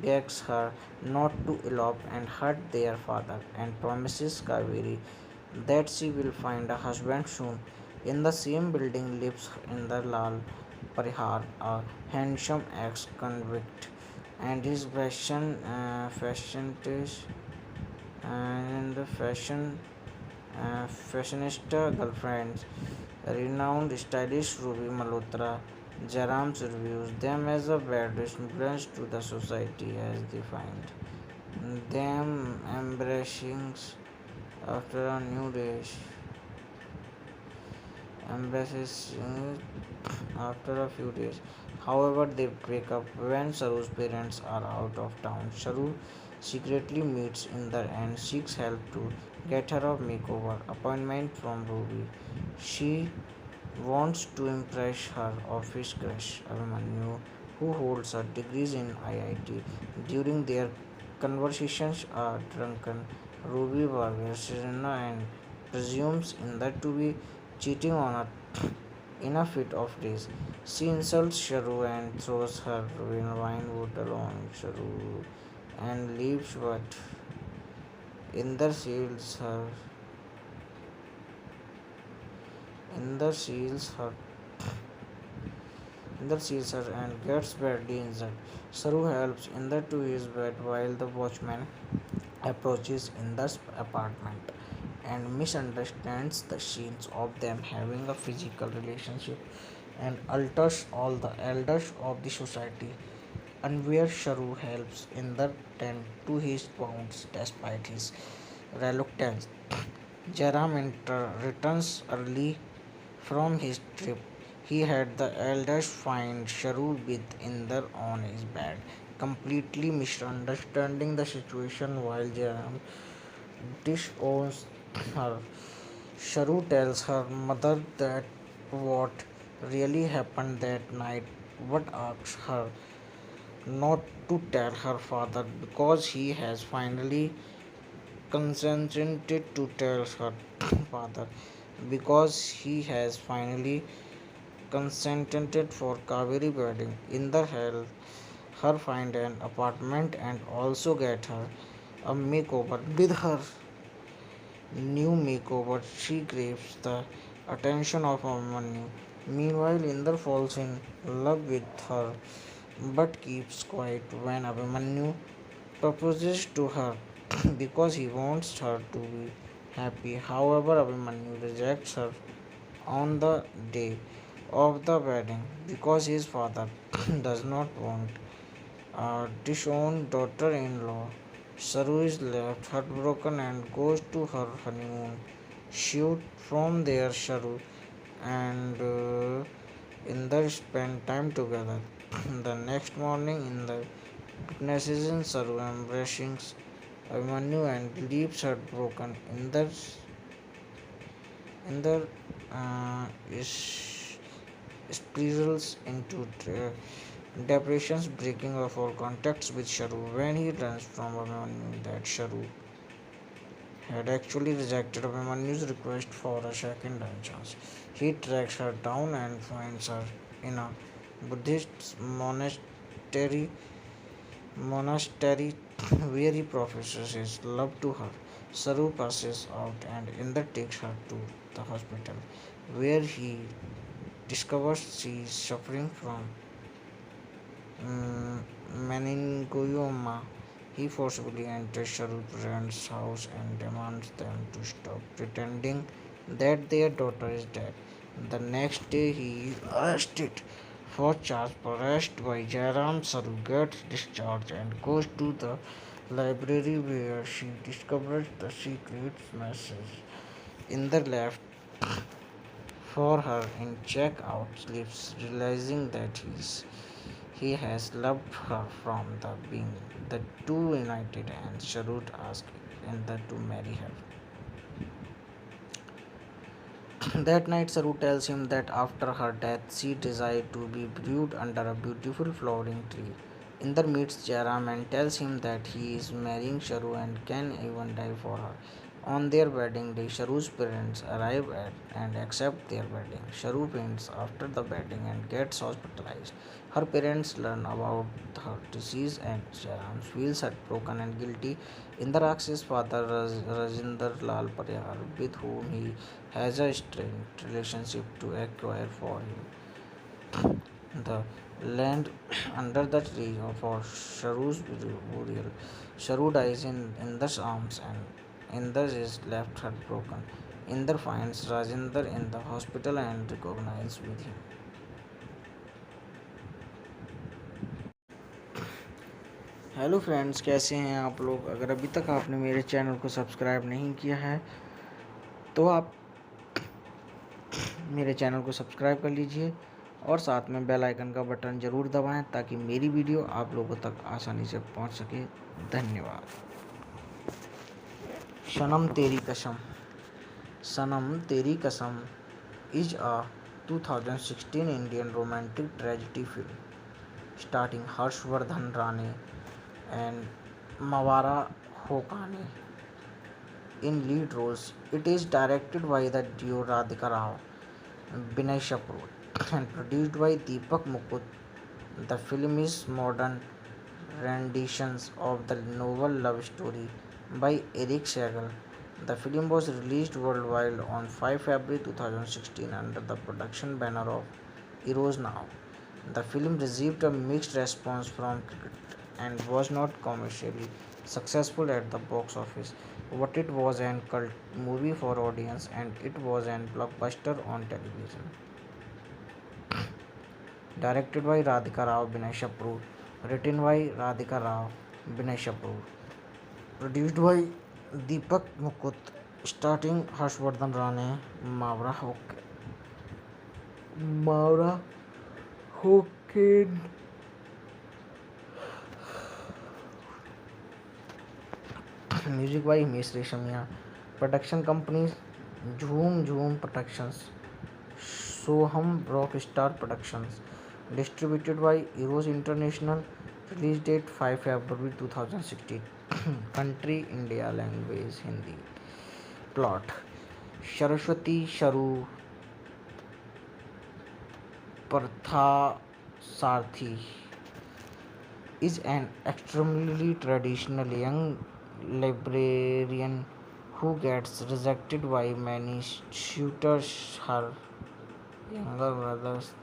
A: begs her not to elope and hurt their father and promises Kaveri that she will find a husband soon. In the same building lives Indra Lal Parihar, a handsome ex-convict, and his and the fashionista girlfriends, renowned stylist Ruby Malhotra. Jaram reviews them as a bad influence to the society as they find them embracing after a new day embraces after a few days. However, they break up when Saru's parents are out of town. Saru secretly meets Inder and seeks help to get her a makeover appointment from Ruby. She wants to impress her office crush Abhimanyu, who holds her degrees in IIT. During their conversations, a drunken Ruby bargains Serena and presumes Inder to be cheating on her in a fit of rage. She insults Sharu and throws her wine bottle on Sharu and leaves, but Inder shields her. Inder shields her Inder sees her and gets badly injured. Saru helps Inder to his bed while the watchman approaches Inder's apartment and misunderstands the scenes of them having a physical relationship and alters all the elders of the society. Unaware, Sharu helps Inder tend to his wounds despite his reluctance. Jaram returns early from his trip. He had the elders find Sharu with Inder on his bed, completely misunderstanding the situation while Jaram disowns her. Sharu tells her mother that what really happened that night, but asks her not to tell her father because he has finally consented to tell her father because he has finally consented for Kaveri wedding. In the hell, her find an apartment and also get her a makeover. With her new makeover, she craves the attention of Abhimanyu. Meanwhile, Inder falls in love with her but keeps quiet when Abhimanyu proposes to her because he wants her to be happy. However, Abhimanyu rejects her on the day of the wedding because his father does not want a disowned daughter in law. Saru is left heartbroken and goes to her honeymoon shoot. From there, Saru and Inder spend time together. The next morning, Inder witnesses in Saru embracing Abhimanyu and leaves heartbroken. Inder is spirals into depressions, breaking off all contacts with Sharu. When he learns from Abhimanyu that Sharu had actually rejected Abhimanyu's request for a second chance, he tracks her down and finds her in a Buddhist monastery where he professes his love to her. Saru passes out and Inder takes her to the hospital where he discovers she is suffering from meningioma. He forcibly enters Sharu's parents' house and demands them to stop pretending that their daughter is dead. The next day, he is arrested for charge arrest by Jairam. Saru gets discharged and goes to the library where she discovers the secret message in the left for her in check-out slips, realizing that he has loved her from the beginning. The two united and Sharut asks Inder to marry her. That night, Saru tells him that after her death, she desired to be buried under a beautiful flowering tree. Inder meets Jairam and tells him that he is marrying Sharu and can even die for her. On their wedding day, Sharu's parents arrive and accept their wedding. Sharu faints after the wedding and gets hospitalized. Her parents learn about her disease and Jairam feels heartbroken and guilty. Inder asks his father Rajinder Lal Pariyar, with whom he has a strained relationship, to acquire for him the land under the tree for Sharu's burial. Sharu dies in Inder's arms and Inder is left heartbroken. Inder finds Rajinder in the hospital and recognizes with him. Hello friends, कैसे हैं आप लोग? अगर अभी तक आपने मेरे channel को सब्सक्राइब नहीं किया है तो आप मेरे चैनल को सब्सक्राइब कर लीजिए और साथ में बेल आइकन का बटन ज़रूर दबाएं ताकि मेरी वीडियो आप लोगों तक आसानी से पहुंच सके। धन्यवाद। सनम तेरी कसम, सनम तेरी कसम is a 2016 Indian romantic tragedy film starring Harshvardhan Rane and Mawara Hokane in lead roles. It is directed by the duo Radhika Rao, Binay Shapoor, and produced by Deepak Mukut. The film is modern renditions of the novel love story by Eric Segal. The film was released worldwide on 5 February 2016 under the production banner of Eros Now. The film received a mixed response from critics and was not commercially successful at the box office, but it was an cult movie for audience and it was an blockbuster on television. Directed by Radhika Rao Binay Shaprur, written by Radhika Rao Binay Shaprur, produced by Deepak Mukut, starting Harshvardhan Rane, Mavra Hoken, music by Himesh Reshamia, production companies Jhoom Jhoom Productions, Soham Rockstar Productions, distributed by Eros International, release date 5 February 2016, country India, language Hindi, plot Saraswati Sharu Parthasarthi is an extremely traditional young librarian who gets rejected by many suitors. Her younger brothers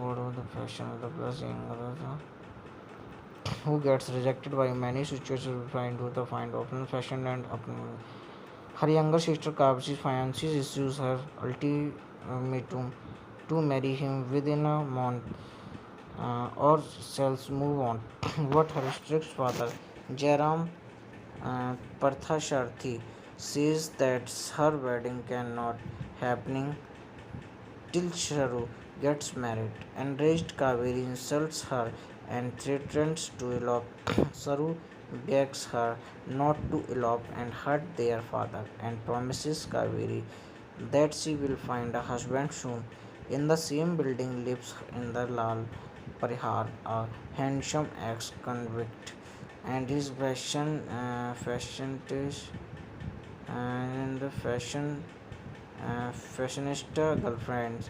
A: board of the fashion of the plus younger who gets rejected by many suitors will find who the find open fashion and her younger sister Kavchi's fiancé issues her ultimatum to marry him within a month or else move on. What her strict father, Jairam Parthasharthi, says that her wedding cannot happening till Sharu gets married. Enraged Kaveri insults her and threatens to elope. Saru begs her not to elope and hurt their father and promises Kaveri that she will find a husband soon. In the same building lives in the Lal Parihar, a handsome ex-convict, and his and the fashionista girlfriend,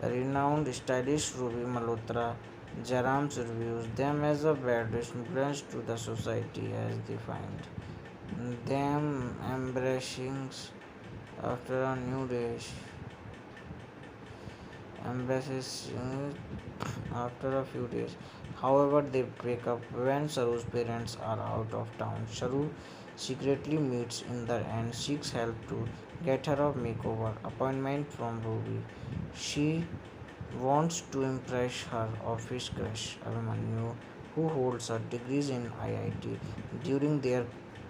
A: renowned stylist Ruby Malhotra. Jaram reviews them as a bad influence to the society as they find them embracing after a new days embraces after a few days. However, they break up when Saru's parents are out of town. Saru secretly meets in the end seeks help to get her a makeover appointment from Ruby. She wants to impress her office crush Abhimanyu, who holds her degrees in IIT. During their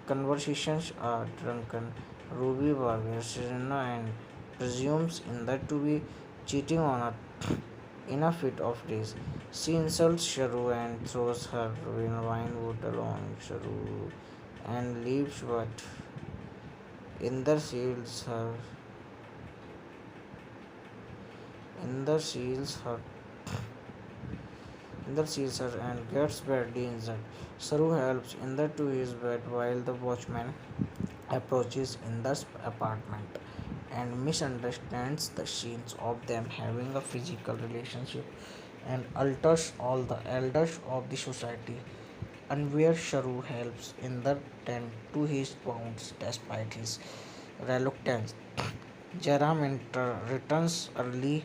A: conversations, a drunken Ruby bargains Serena and presumes in that to be cheating on her in a fit of rage. She insults Sharu and throws her wine bottle on Sharu and leaves, but Inder seals her. Inder seals her Inder sees her and gets badly injured. Saru helps Inder to his bed while the watchman approaches Inder's apartment and misunderstands the scenes of them having a physical relationship and alters all the elders of the society. Unaware Sharu helps Inder tend to his wounds despite his reluctance. Jaram returns early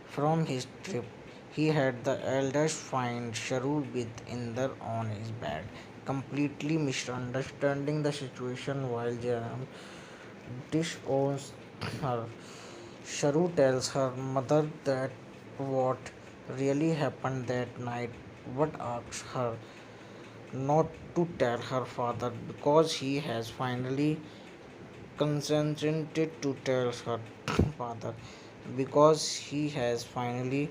A: from his trip. He had the elders find Sharu with Inder on his bed, completely misunderstanding the situation while Jaram disowns her. Sharu tells her mother that what really happened that night, but asks her not to tell her father because he has finally consented to tell her father because he has finally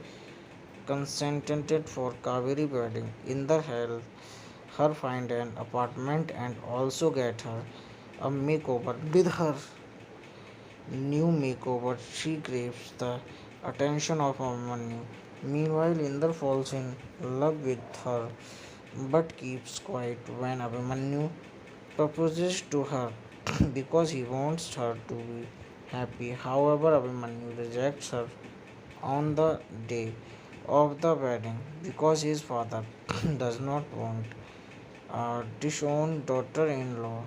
A: consented for Kaveri wedding. In the hell, her find an apartment and also get her a makeover. With her new makeover, she craves the attention of Amanyu. Meanwhile, Inder falls in love with her but keeps quiet when Abhimanyu proposes to her because he wants her to be happy. However, Abhimanyu rejects her on the day of the wedding because his father does not want a disowned daughter in law.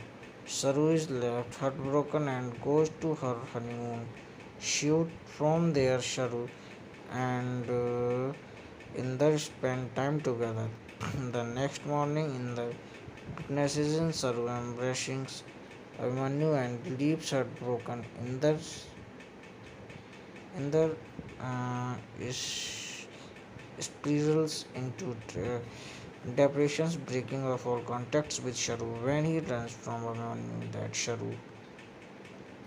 A: Saru is left heartbroken and goes to her honeymoon Shoot from there, Sharu and Inder spend time together. The next morning, in the witnesses in Saru embracing Abhimanyu and leaves heartbroken. Inder is spirals into depressions, breaking off all contacts with Sharu. When he learns from Abhimanyu that Sharu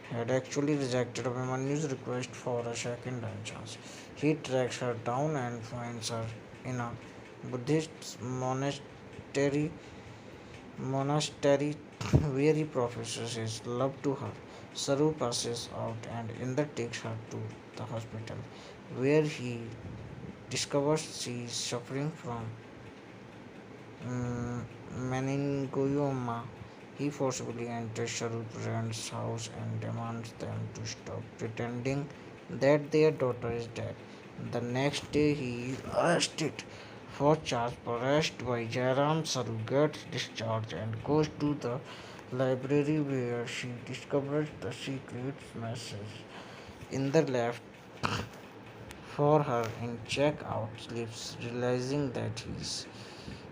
A: had actually rejected Abhimanyu's request for a second chance, he tracks her down and finds her in a Buddhist monastery where he professes his love to her. Saru passes out and Inder takes her to the hospital where he discovers she is suffering from meningioma. He forcibly enters Sharu's parents' house and demands them to stop pretending that their daughter is dead. The next day, he is arrested for charge arrest by Jairam. Saru gets discharged and goes to the library where she discovers the secret message in the left for her in checkout slips, realizing that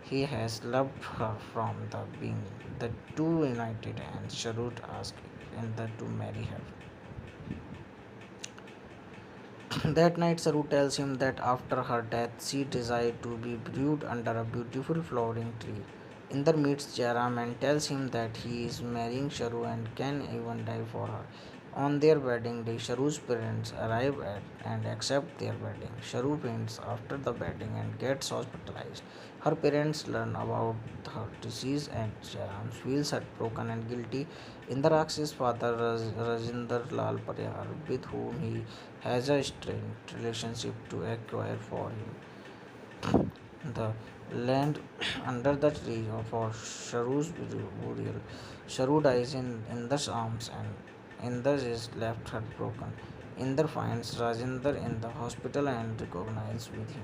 A: he has loved her from the beginning. The two united and Sharut asks Inder to marry her. That night, Saru tells him that after her death, she desired to be buried under a beautiful flowering tree. Inder meets Jairam and tells him that he is marrying Sharu and can even die for her. On their wedding day, Sharu's parents arrive and accept their wedding. Sharu faints after the wedding and gets hospitalized. Her parents learn about her disease and Jairam feels heartbroken and guilty. Inder asks his father Rajinder Lal Pariyar, with whom he has a strained relationship, to acquire for him the land under the tree for Sharu's burial. Sharu dies in Inder's arms and Inder is left heartbroken. Inder finds Rajinder in the hospital and recognizes with him.